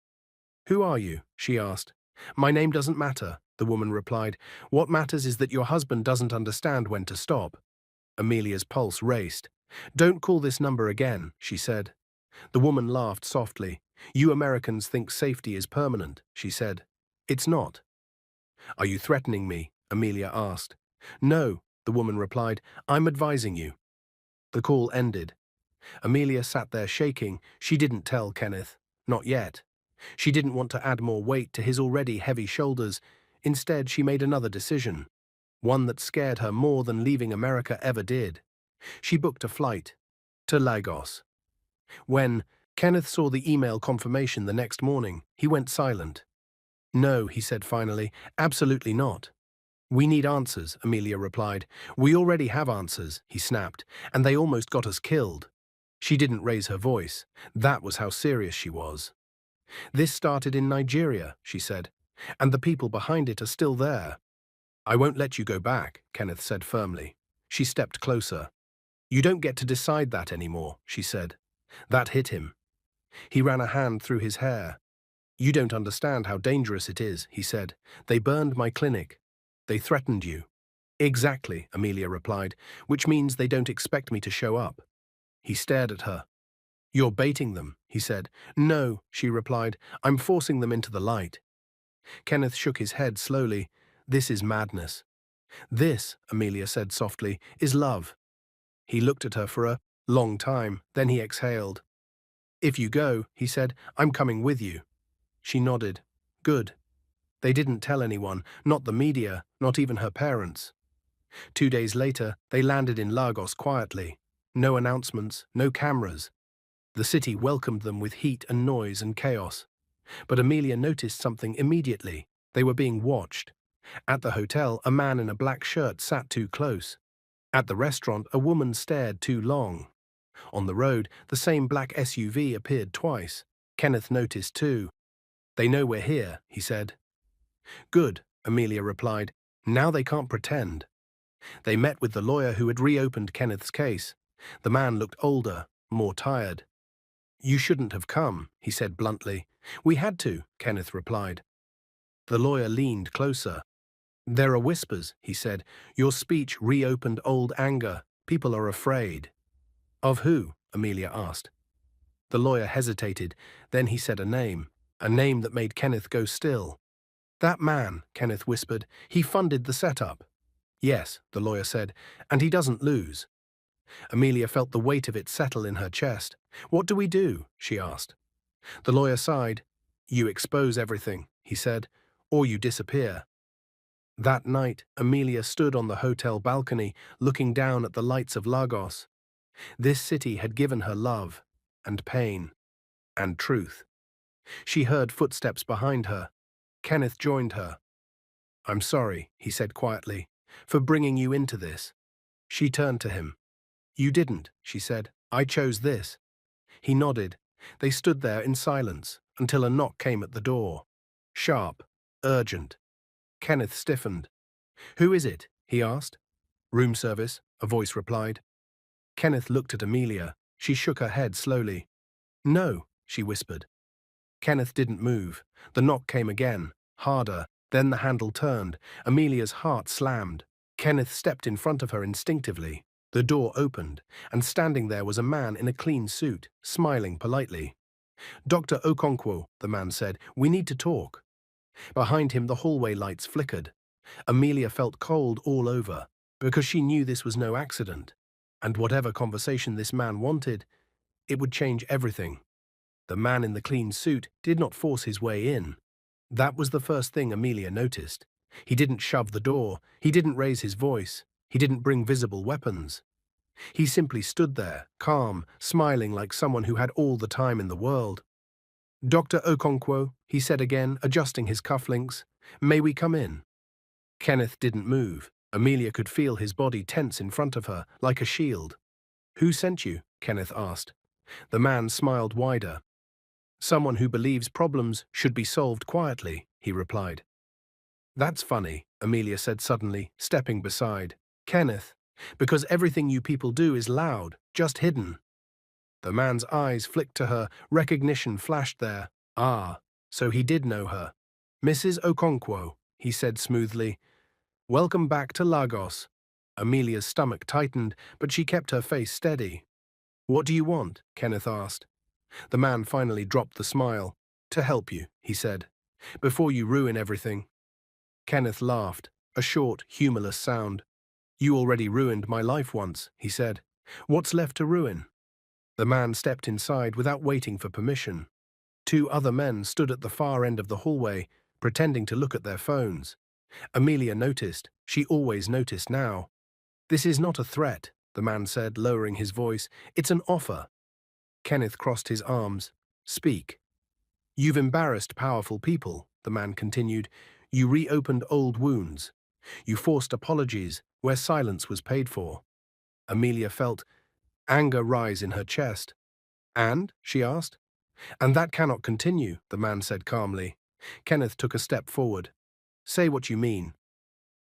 "Who are you?" she asked. "My name doesn't matter," the woman replied. "What matters is that your husband doesn't understand when to stop." Amelia's pulse raced. "Don't call this number again," she said. The woman laughed softly. "You Americans think safety is permanent," she said. "It's not." "Are you threatening me?" Amelia asked. "No," the woman replied. "I'm advising you." The call ended. Amelia sat there shaking. She didn't tell Kenneth. Not yet. She didn't want to add more weight to his already heavy shoulders. Instead, she made another decision. One that scared her more than leaving America ever did. She booked a flight to Lagos. When Kenneth saw the email confirmation the next morning, he went silent. "No," he said finally, "absolutely not." "We need answers," Amelia replied. "We already have answers," he snapped, "and they almost got us killed." She didn't raise her voice. That was how serious she was. "This started in Nigeria," she said, "and the people behind it are still there." "I won't let you go back," Kenneth said firmly. She stepped closer. You don't get to decide that anymore, she said. That hit him. He ran a hand through his hair. You don't understand how dangerous it is, he said. They burned my clinic. They threatened you. Exactly, Amelia replied, which means they don't expect me to show up. He stared at her. You're baiting them, he said. No, she replied. I'm forcing them into the light. Kenneth shook his head slowly. This is madness. This, Amelia said softly, is love. He looked at her for a long time, then he exhaled. If you go, he said, I'm coming with you. She nodded. Good. They didn't tell anyone, not the media, not even her parents. 2 days later, they landed in Lagos quietly. No announcements, no cameras. The city welcomed them with heat and noise and chaos. But Amelia noticed something immediately. They were being watched. At the hotel, a man in a black shirt sat too close. At the restaurant, a woman stared too long. On the road, the same black SUV appeared twice. Kenneth noticed too. They know we're here, he said. Good, Amelia replied. Now they can't pretend. They met with the lawyer who had reopened Kenneth's case. The man looked older, more tired. You shouldn't have come, he said bluntly. We had to, Kenneth replied. The lawyer leaned closer. There are whispers, he said. Your speech reopened old anger. People are afraid. Of who? Amelia asked. The lawyer hesitated. Then he said a name that made Kenneth go still. That man, Kenneth whispered. He funded the setup. Yes, the lawyer said, and he doesn't lose. Amelia felt the weight of it settle in her chest. What do we do? She asked. The lawyer sighed. You expose everything, he said, or you disappear. That night, Amelia stood on the hotel balcony, looking down at the lights of Lagos. This city had given her love, and pain, and truth. She heard footsteps behind her. Kenneth joined her. I'm sorry, he said quietly, for bringing you into this. She turned to him. You didn't, she said. I chose this. He nodded. They stood there in silence until a knock came at the door. Sharp, urgent. Kenneth stiffened. Who is it? He asked. Room service, a voice replied. Kenneth looked at Amelia. She shook her head slowly. No, she whispered. Kenneth didn't move. The knock came again, harder. Then the handle turned. Amelia's heart slammed. Kenneth stepped in front of her instinctively. The door opened, and standing there was a man in a clean suit, smiling politely. Dr. Okonkwo, the man said, we need to talk. Behind him the hallway lights flickered. Amelia felt cold all over, because she knew this was no accident. And whatever conversation this man wanted, it would change everything. The man in the clean suit did not force his way in. That was the first thing Amelia noticed. He didn't shove the door, he didn't raise his voice, he didn't bring visible weapons. He simply stood there, calm, smiling like someone who had all the time in the world. Dr. Okonkwo, he said again, adjusting his cufflinks, may we come in? Kenneth didn't move. Amelia could feel his body tense in front of her, like a shield. Who sent you? Kenneth asked. The man smiled wider. Someone who believes problems should be solved quietly, he replied. That's funny, Amelia said suddenly, stepping beside. Kenneth, because everything you people do is loud, just hidden. The man's eyes flicked to her, recognition flashed there. Ah, so he did know her. Mrs. Okonkwo, he said smoothly. Welcome back to Lagos. Amelia's stomach tightened, but she kept her face steady. What do you want? Kenneth asked. The man finally dropped the smile. To help you, he said, before you ruin everything. Kenneth laughed, a short, humorless sound. You already ruined my life once, he said. What's left to ruin? The man stepped inside without waiting for permission. 2 other men stood at the far end of the hallway, pretending to look at their phones. Amelia noticed. She always noticed now. This is not a threat, the man said, lowering his voice. It's an offer. Kenneth crossed his arms. Speak. You've embarrassed powerful people, the man continued. You reopened old wounds. You forced apologies where silence was paid for. Amelia felt anger rise in her chest. And? She asked. And that cannot continue, the man said calmly. Kenneth took a step forward. Say what you mean.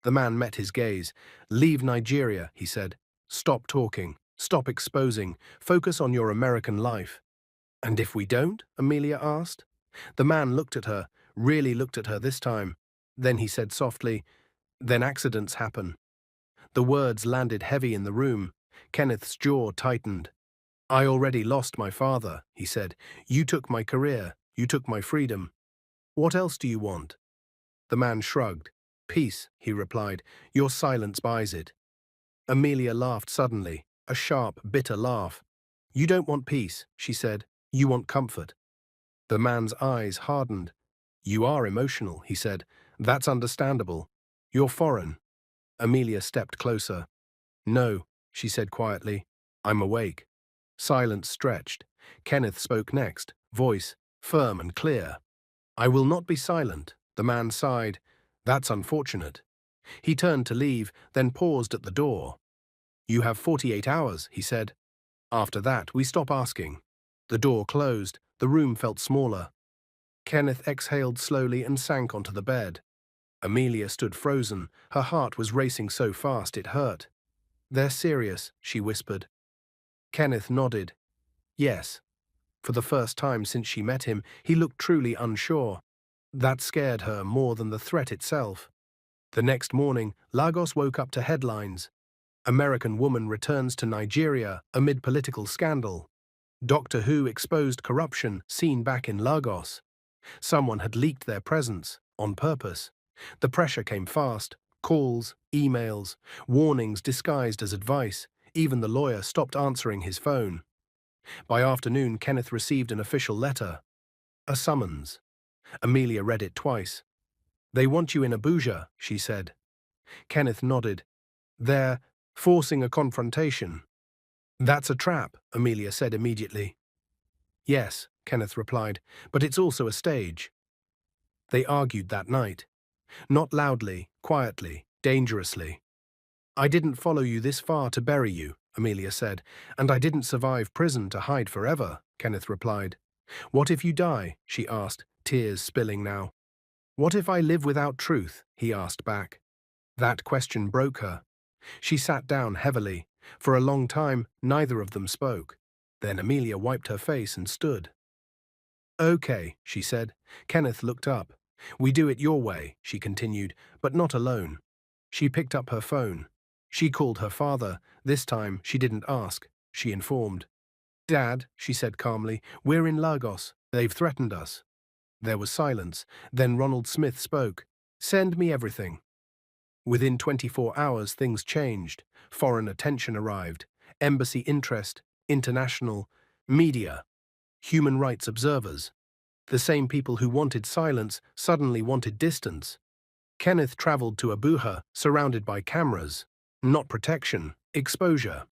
The man met his gaze. Leave Nigeria, he said. Stop talking. Stop exposing. Focus on your American life. And if we don't? Amelia asked. The man looked at her, really looked at her this time. Then he said softly, "Then accidents happen." The words landed heavy in the room. Kenneth's jaw tightened. "I already lost my father," he said. "You took my career. You took my freedom. What else do you want?" The man shrugged. "Peace," he replied. "Your silence buys it." Amelia laughed suddenly, a sharp, bitter laugh. "You don't want peace," she said. "You want comfort." The man's eyes hardened. "You are emotional," he said. "That's understandable. You're foreign." Amelia stepped closer. "No," she said quietly. "I'm awake." Silence stretched. Kenneth spoke next, voice firm and clear. "I will not be silent." The man sighed. "That's unfortunate." He turned to leave, then paused at the door. "You have 48 hours," he said. "After that, we stop asking." The door closed. The room felt smaller. Kenneth exhaled slowly and sank onto the bed. Amelia stood frozen. Her heart was racing so fast it hurt. "They're serious," she whispered. Kenneth nodded. "Yes." For the first time since she met him, he looked truly unsure. That scared her more than the threat itself. The next morning, Lagos woke up to headlines. American woman returns to Nigeria amid political scandal. Doctor Who exposed corruption seen back in Lagos. Someone had leaked their presence, on purpose. The pressure came fast. Calls, emails, warnings disguised as advice. Even the lawyer stopped answering his phone. By afternoon, Kenneth received an official letter. A summons. Amelia read it twice. "They want you in Abuja," she said. Kenneth nodded. "They're forcing a confrontation." "That's a trap," Amelia said immediately. "Yes," Kenneth replied, "but it's also a stage." They argued that night. Not loudly, quietly, dangerously. "I didn't follow you this far to bury you," Amelia said, "and I didn't survive prison to hide forever," Kenneth replied. "What if you die?" she asked, tears spilling now. "What if I live without truth?" he asked back. That question broke her. She sat down heavily. For a long time, neither of them spoke. Then Amelia wiped her face and stood. "Okay," she said. Kenneth looked up. "We do it your way," she continued, "but not alone." She picked up her phone. She called her father. This time, she didn't ask. She informed. "Dad," she said calmly, "we're in Lagos. They've threatened us." There was silence. Then Ronald Smith spoke. "Send me everything." Within 24 hours, things changed. Foreign attention arrived. Embassy interest, international, media, human rights observers. The same people who wanted silence suddenly wanted distance. Kenneth traveled to Abuja, surrounded by cameras. Not protection, exposure.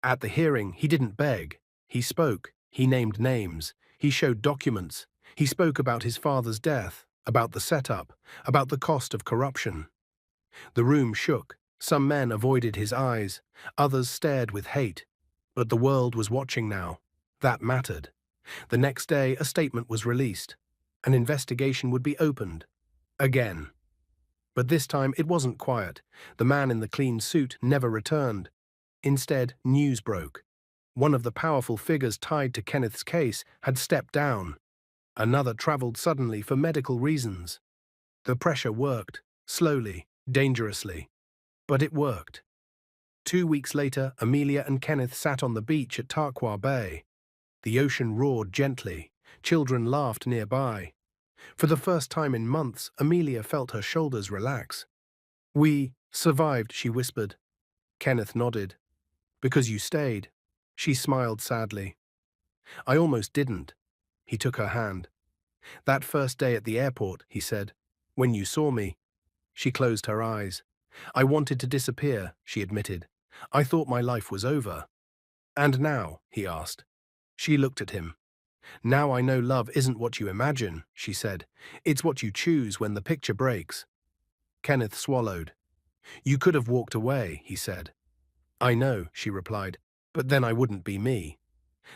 At the hearing, he didn't beg. He spoke. He named names. He showed documents. He spoke about his father's death, about the setup, about the cost of corruption. The room shook. Some men avoided his eyes. Others stared with hate. But the world was watching now. That mattered. The next day, a statement was released. An investigation would be opened. Again. But this time, it wasn't quiet. The man in the clean suit never returned. Instead, news broke. One of the powerful figures tied to Kenneth's case had stepped down. Another traveled suddenly for medical reasons. The pressure worked, slowly, dangerously. But it worked. 2 weeks later, Amelia and Kenneth sat on the beach at Tarkwa Bay. The ocean roared gently. Children laughed nearby. For the first time in months, Amelia felt her shoulders relax. "We survived," she whispered. Kenneth nodded. "Because you stayed." She smiled sadly. "I almost didn't." He took her hand. "That first day at the airport," he said, "when you saw me." She closed her eyes. "I wanted to disappear," she admitted. "I thought my life was over." "And now?" he asked. She looked at him. "Now I know love isn't what you imagine," she said. "It's what you choose when the picture breaks." Kenneth swallowed. "You could have walked away," he said. "I know," she replied, "but then I wouldn't be me."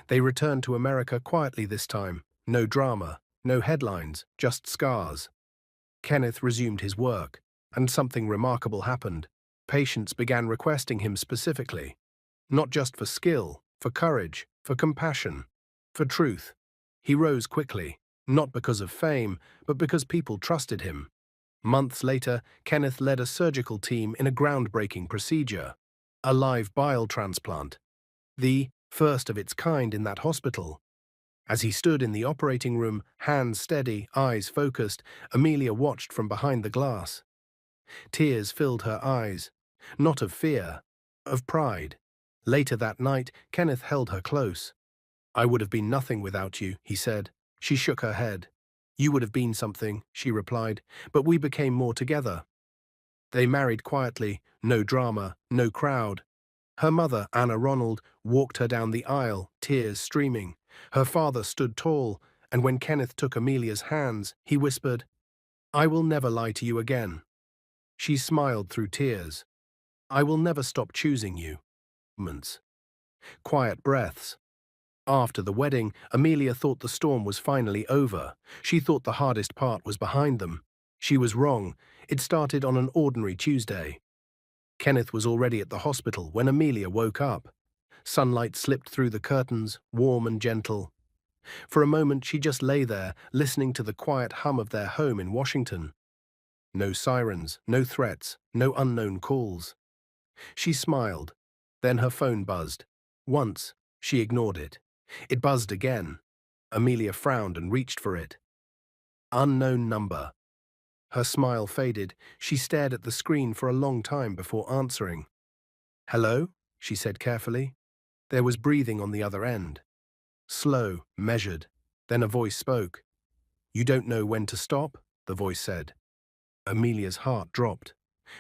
They returned to America quietly this time. No drama, no headlines, just scars. Kenneth resumed his work, and something remarkable happened. Patients began requesting him specifically. Not just for skill, for courage, for compassion, for truth. He rose quickly, not because of fame, but because people trusted him. Months later, Kenneth led a surgical team in a groundbreaking procedure, a live bile transplant, the first of its kind in that hospital. As he stood in the operating room, hands steady, eyes focused, Amelia watched from behind the glass. Tears filled her eyes, not of fear, of pride. Later that night, Kenneth held her close. "I would have been nothing without you," he said. She shook her head. "You would have been something," she replied, "but we became more together." They married quietly, no drama, no crowd. Her mother, Anna Ronald, walked her down the aisle, tears streaming. Her father stood tall, and when Kenneth took Amelia's hands, he whispered, "I will never lie to you again." She smiled through tears. "I will never stop choosing you." Moments. Quiet breaths. After the wedding, Amelia thought the storm was finally over. She thought the hardest part was behind them. She was wrong. It started on an ordinary Tuesday. Kenneth was already at the hospital when Amelia woke up. Sunlight slipped through the curtains, warm and gentle. For a moment, she just lay there, listening to the quiet hum of their home in Washington. No sirens, no threats, no unknown calls. She smiled. Then her phone buzzed. Once, she ignored it. It buzzed again. Amelia frowned and reached for it. Unknown number. Her smile faded. She stared at the screen for a long time before answering. "Hello?" she said carefully. There was breathing on the other end. Slow, measured. Then a voice spoke. "You don't know when to stop?" the voice said. Amelia's heart dropped.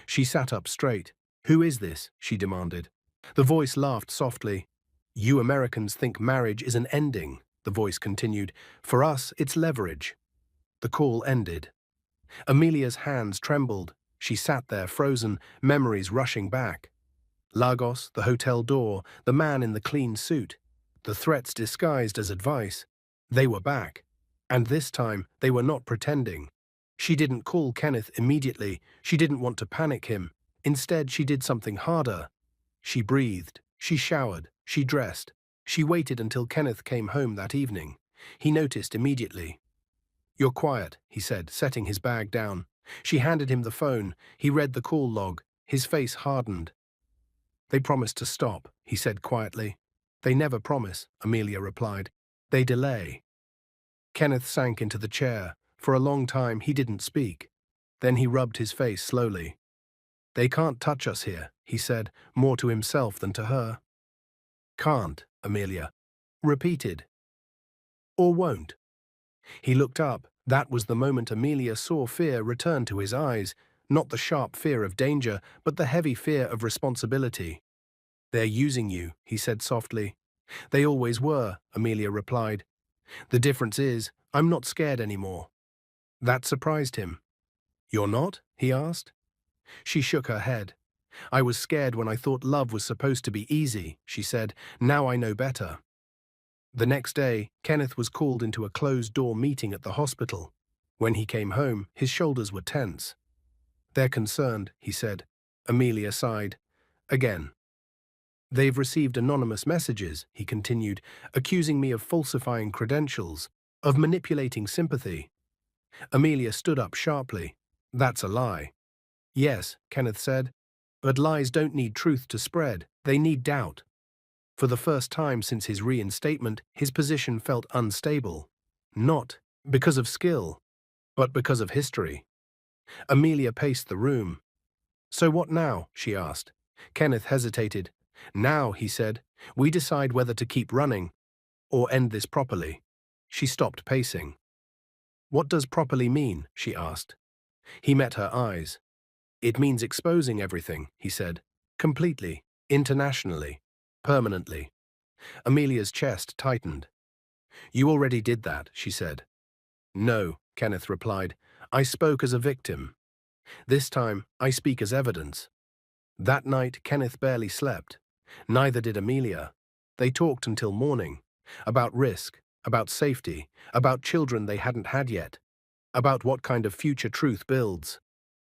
She sat up straight. "Who is this?" she demanded. The voice laughed softly. "You Americans think marriage is an ending," the voice continued. "For us, it's leverage." The call ended. Amelia's hands trembled. She sat there frozen, memories rushing back. Lagos, the hotel door, the man in the clean suit. The threats disguised as advice. They were back. And this time, they were not pretending. She didn't call Kenneth immediately. She didn't want to panic him. Instead, she did something harder. She breathed. She showered. She dressed. She waited until Kenneth came home that evening. He noticed immediately. "You're quiet," he said, setting his bag down. She handed him the phone. He read the call log. His face hardened. "They promised to stop," he said quietly. "They never promise," Amelia replied. "They delay." Kenneth sank into the chair. For a long time, he didn't speak. Then he rubbed his face slowly. "They can't touch us here," he said, more to himself than to her. "Can't," Amelia repeated. "Or won't?" He looked up. That was the moment Amelia saw fear return to his eyes, not the sharp fear of danger, but the heavy fear of responsibility. "They're using you," he said softly. "They always were," Amelia replied. "The difference is, I'm not scared anymore." That surprised him. "You're not?" he asked. She shook her head. "I was scared when I thought love was supposed to be easy," she said. "Now I know better." The next day, Kenneth was called into a closed-door meeting at the hospital. When he came home, his shoulders were tense. "They're concerned," he said. Amelia sighed. "Again." "They've received anonymous messages," he continued, "accusing me of falsifying credentials, of manipulating sympathy." Amelia stood up sharply. "That's a lie." "Yes," Kenneth said, "but lies don't need truth to spread. They need doubt." For the first time since his reinstatement, his position felt unstable. Not because of skill, but because of history. Amelia paced the room. "So what now?" she asked. Kenneth hesitated. "Now," he said, "we decide whether to keep running or end this properly." She stopped pacing. "What does properly mean?" she asked. He met her eyes. "It means exposing everything," he said. "Completely, internationally, permanently." Amelia's chest tightened. "You already did that," she said. "No," Kenneth replied. "I spoke as a victim. This time, I speak as evidence." That night, Kenneth barely slept. Neither did Amelia. They talked until morning. About risk, about safety, about children they hadn't had yet, about what kind of future truth builds.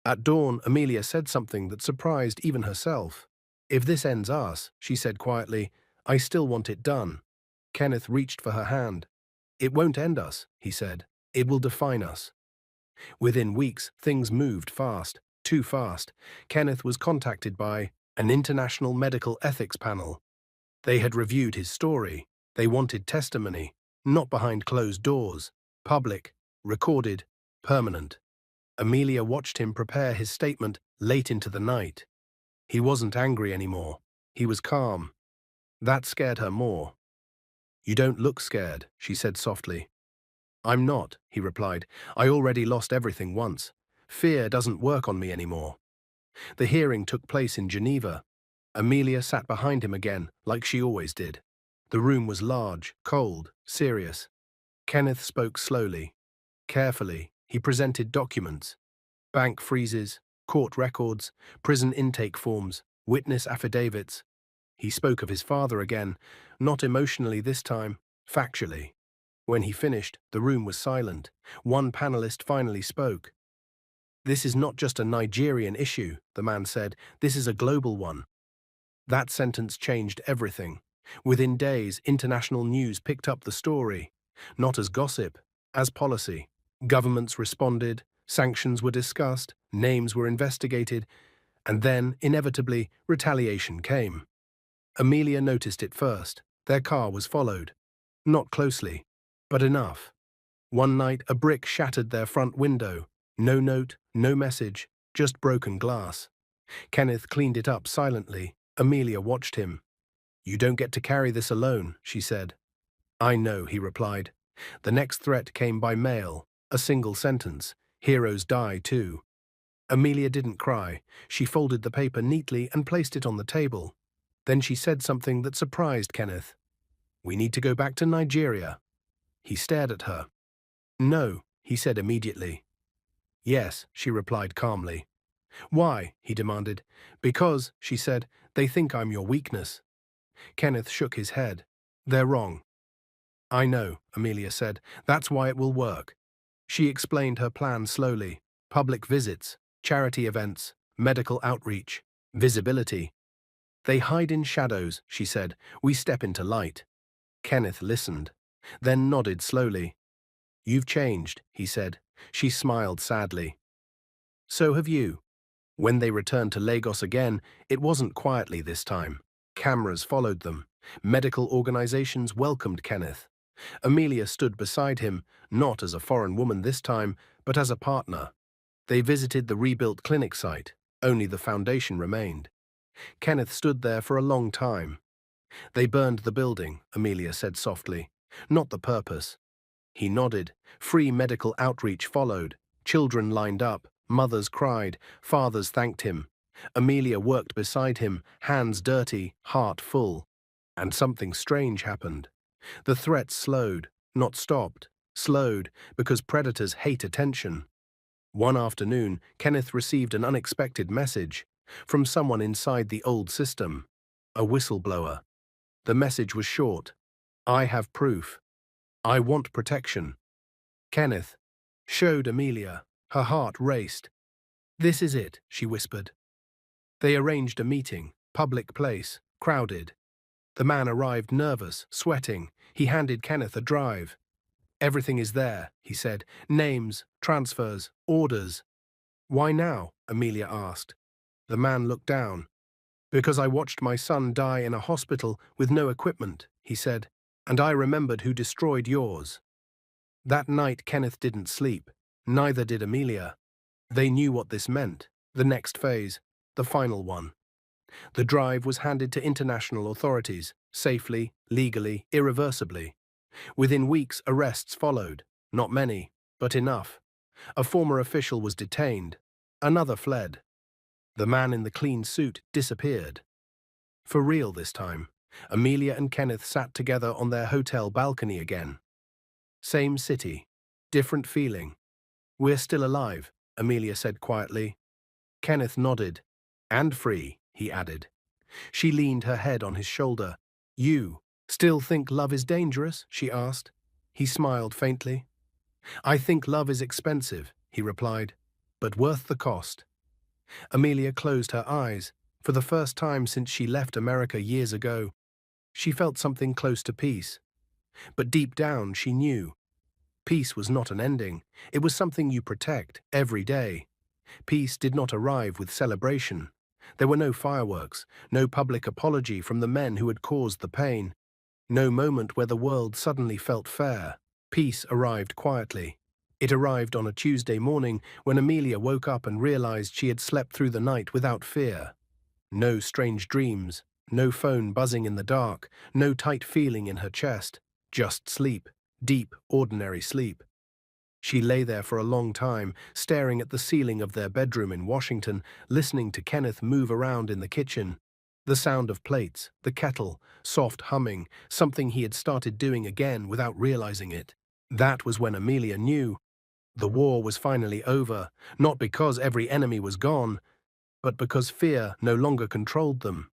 At dawn, Amelia said something that surprised even herself. If this ends us, she said quietly, I still want it done. Kenneth reached for her hand. It won't end us, he said. It will define us. Within weeks, things moved fast, too fast. Kenneth was contacted by an international medical ethics panel. They had reviewed his story. They wanted testimony, not behind closed doors, public, recorded, permanent. Amelia watched him prepare his statement late into the night. He wasn't angry anymore. He was calm. That scared her more. You don't look scared, she said softly. I'm not, he replied. I already lost everything once. Fear doesn't work on me anymore. The hearing took place in Geneva. Amelia sat behind him again, like she always did. The room was large, cold, serious. Kenneth spoke slowly. Carefully, he presented documents. Bank freezes, court records, prison intake forms, witness affidavits. He spoke of his father again, not emotionally this time, factually. When he finished, the room was silent. One panelist finally spoke. This is not just a Nigerian issue, the man said. This is a global one. That sentence changed everything. Within days, international news picked up the story. Not as gossip, as policy. Governments responded, sanctions were discussed, names were investigated, and then, inevitably, retaliation came. Amelia noticed it first. Their car was followed. Not closely, but enough. One night, a brick shattered their front window. No note, no message, just broken glass. Kenneth cleaned it up silently. Amelia watched him. You don't get to carry this alone, she said. I know, he replied. The next threat came by mail. A single sentence. Heroes die too. Amelia didn't cry. She folded the paper neatly and placed it on the table. Then she said something that surprised Kenneth. We need to go back to Nigeria. He stared at her. No, he said immediately. Yes, she replied calmly. Why? He demanded. Because, she said, they think I'm your weakness. Kenneth shook his head. They're wrong. I know, Amelia said. That's why it will work. She explained her plan slowly. Public visits, charity events, medical outreach, visibility. They hide in shadows, she said. We step into light. Kenneth listened, then nodded slowly. You've changed, he said. She smiled sadly. So have you. When they returned to Lagos again, it wasn't quietly this time. Cameras followed them. Medical organizations welcomed Kenneth. Amelia stood beside him, not as a foreign woman this time, but as a partner. They visited the rebuilt clinic site. Only the foundation remained. Kenneth stood there for a long time. They burned the building, Amelia said softly. Not the purpose. He nodded. Free medical outreach followed. Children lined up. Mothers cried. Fathers thanked him. Amelia worked beside him, hands dirty, heart full. And something strange happened. The threats slowed, not stopped. Slowed, because predators hate attention. One afternoon, Kenneth received an unexpected message from someone inside the old system. A whistleblower. The message was short. I have proof. I want protection. Kenneth showed Amelia. Her heart raced. This is it, she whispered. They arranged a meeting, public place, crowded. The man arrived nervous, sweating. He handed Kenneth a drive. Everything is there, he said. Names, transfers, orders. Why now? Amelia asked. The man looked down. Because I watched my son die in a hospital with no equipment, he said, and I remembered who destroyed yours. That night Kenneth didn't sleep. Neither did Amelia. They knew what this meant. The next phase. The final one. The drive was handed to international authorities, safely, legally, irreversibly. Within weeks, arrests followed. Not many, but enough. A former official was detained. Another fled. The man in the clean suit disappeared. For real this time. Amelia and Kenneth sat together on their hotel balcony again. Same city. Different feeling. We're still alive, Amelia said quietly. Kenneth nodded. And free, he added. She leaned her head on his shoulder. You still think love is dangerous? She asked. He smiled faintly. I think love is expensive, he replied, but worth the cost. Amelia closed her eyes. For the first time since she left America years ago, she felt something close to peace. But deep down, she knew peace was not an ending. It was something you protect every day. Peace did not arrive with celebration. There were no fireworks, no public apology from the men who had caused the pain, no moment where the world suddenly felt fair. Peace arrived quietly. It arrived on a Tuesday morning when Amelia woke up and realized she had slept through the night without fear. No strange dreams, no phone buzzing in the dark, no tight feeling in her chest, just sleep, deep, ordinary sleep. She lay there for a long time, staring at the ceiling of their bedroom in Washington, listening to Kenneth move around in the kitchen. The sound of plates, the kettle, soft humming, something he had started doing again without realizing it. That was when Amelia knew the war was finally over, not because every enemy was gone, but because fear no longer controlled them.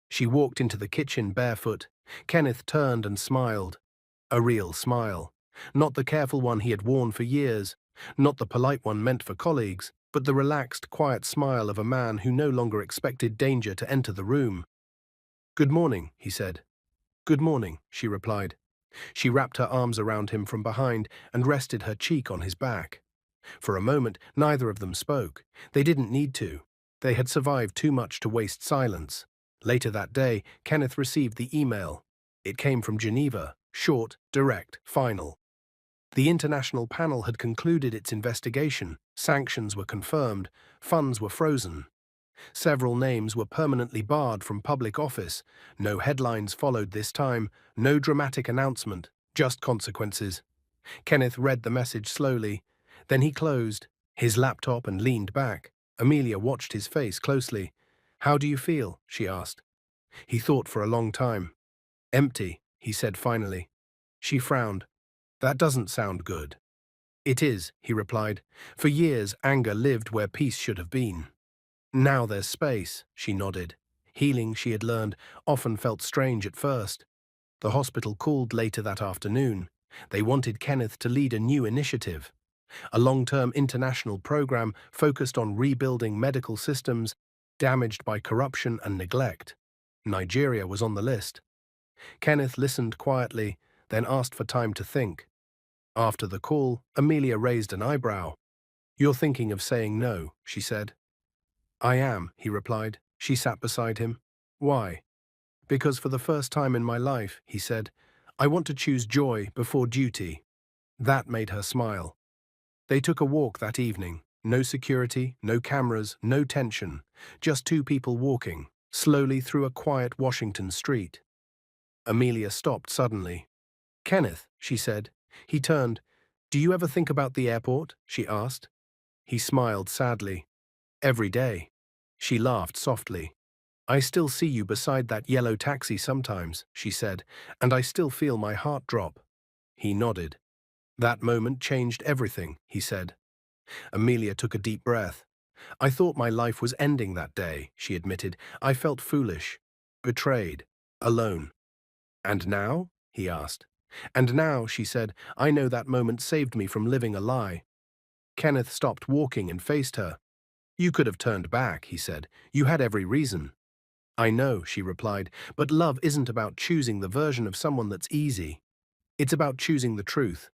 She walked into the kitchen barefoot. Kenneth turned and smiled. A real smile. Not the careful one he had worn for years, not the polite one meant for colleagues, but the relaxed, quiet smile of a man who no longer expected danger to enter the room. "Good morning," he said. "Good morning," she replied. She wrapped her arms around him from behind and rested her cheek on his back. For a moment, neither of them spoke. They didn't need to. They had survived too much to waste silence. Later that day, Kenneth received the email. It came from Geneva, short, direct, final. The international panel had concluded its investigation, sanctions were confirmed, funds were frozen. Several names were permanently barred from public office. No headlines followed this time, no dramatic announcement, just consequences. Kenneth read the message slowly. Then he closed his laptop and leaned back. Amelia watched his face closely. "How do you feel?" she asked. He thought for a long time. "Empty," he said finally. She frowned. "That doesn't sound good." "It is," he replied. "For years, anger lived where peace should have been. Now there's space," she nodded. Healing, she had learned, often felt strange at first. The hospital called later that afternoon. They wanted Kenneth to lead a new initiative, a long-term international program focused on rebuilding medical systems damaged by corruption and neglect. Nigeria was on the list. Kenneth listened quietly, then asked for time to think. After the call, Amelia raised an eyebrow. "You're thinking of saying no," she said. "I am," he replied. She sat beside him. "Why?" "Because for the first time in my life," he said, "I want to choose joy before duty." That made her smile. They took a walk that evening. No security, no cameras, no tension. Just two people walking, slowly through a quiet Washington street. Amelia stopped suddenly. "Kenneth," she said. He turned. "Do you ever think about the airport?" she asked. He smiled sadly. "Every day." She laughed softly. "I still see you beside that yellow taxi sometimes," she said, "and I still feel my heart drop." He nodded. "That moment changed everything," he said. Amelia took a deep breath. "I thought my life was ending that day," she admitted. "I felt foolish, betrayed, alone." "And now?" he asked. "And now," she said, "I know that moment saved me from living a lie." Kenneth stopped walking and faced her. "You could have turned back," he said. "You had every reason." "I know," she replied, "but love isn't about choosing the version of someone that's easy. It's about choosing the truth,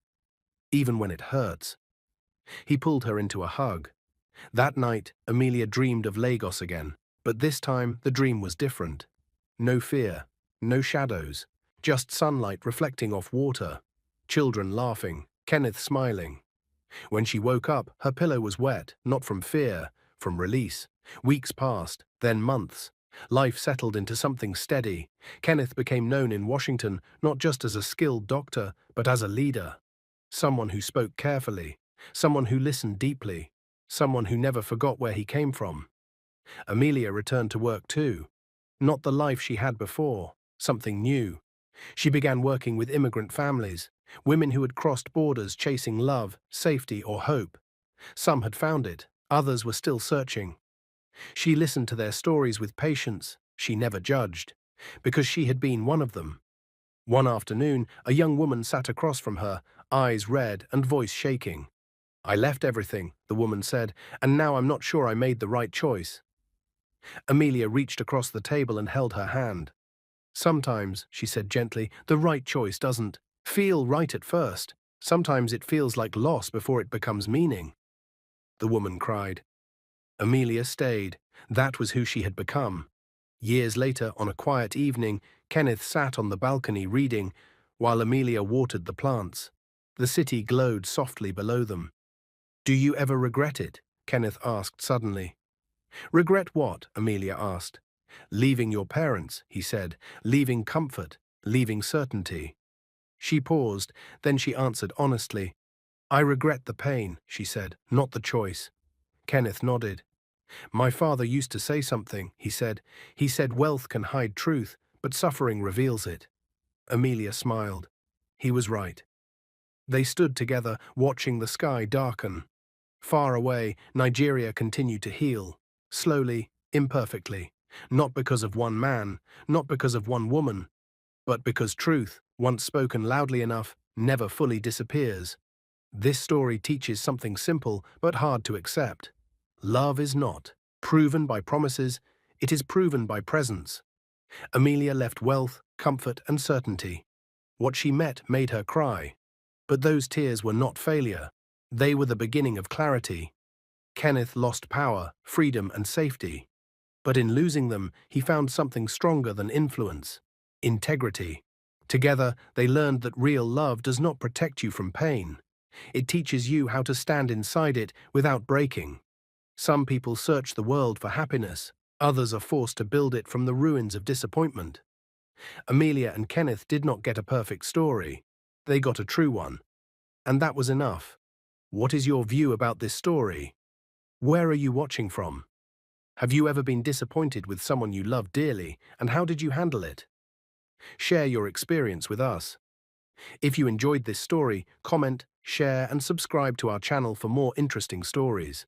even when it hurts." He pulled her into a hug. That night, Amelia dreamed of Lagos again, but this time the dream was different. No fear, no shadows, just sunlight reflecting off water, children laughing, Kenneth smiling. When she woke up, her pillow was wet, not from fear, from release. Weeks passed, then months. Life settled into something steady. Kenneth became known in Washington not just as a skilled doctor, but as a leader. Someone who spoke carefully, someone who listened deeply, someone who never forgot where he came from. Amelia returned to work too. Not the life she had before, something new. She began working with immigrant families, women who had crossed borders chasing love, safety, or hope. Some had found it, others were still searching. She listened to their stories with patience. She never judged, because she had been one of them. One afternoon, a young woman sat across from her, eyes red and voice shaking. "I left everything," the woman said, "and now I'm not sure I made the right choice." Amelia reached across the table and held her hand. Sometimes, she said gently, the right choice doesn't feel right at first. Sometimes it feels like loss before it becomes meaning. The woman cried. Amelia stayed. That was who she had become. Years later, on a quiet evening, Kenneth sat on the balcony reading, while Amelia watered the plants. The city glowed softly below them. Do you ever regret it? Kenneth asked suddenly. Regret what? Amelia asked. Leaving your parents, he said, leaving comfort, leaving certainty. She paused, then she answered honestly. I regret the pain, she said, not the choice. Kenneth nodded. My father used to say something, he said. He said wealth can hide truth, but suffering reveals it. Amelia smiled. He was right. They stood together, watching the sky darken. Far away, Nigeria continued to heal, slowly, imperfectly, not because of one man, not because of one woman, but because truth, once spoken loudly enough, never fully disappears. This story teaches something simple but hard to accept. Love is not proven by promises, it is proven by presence. Amelia left wealth, comfort, and certainty. What she met made her cry. But those tears were not failure. They were the beginning of clarity. Kenneth lost power, freedom, and safety. But in losing them, he found something stronger than influence: integrity. Together, they learned that real love does not protect you from pain. It teaches you how to stand inside it without breaking. Some people search the world for happiness. Others are forced to build it from the ruins of disappointment. Amelia and Kenneth did not get a perfect story. They got a true one. And that was enough. What is your view about this story? Where are you watching from? Have you ever been disappointed with someone you loved dearly, and how did you handle it? Share your experience with us. If you enjoyed this story, comment, share, and subscribe to our channel for more interesting stories.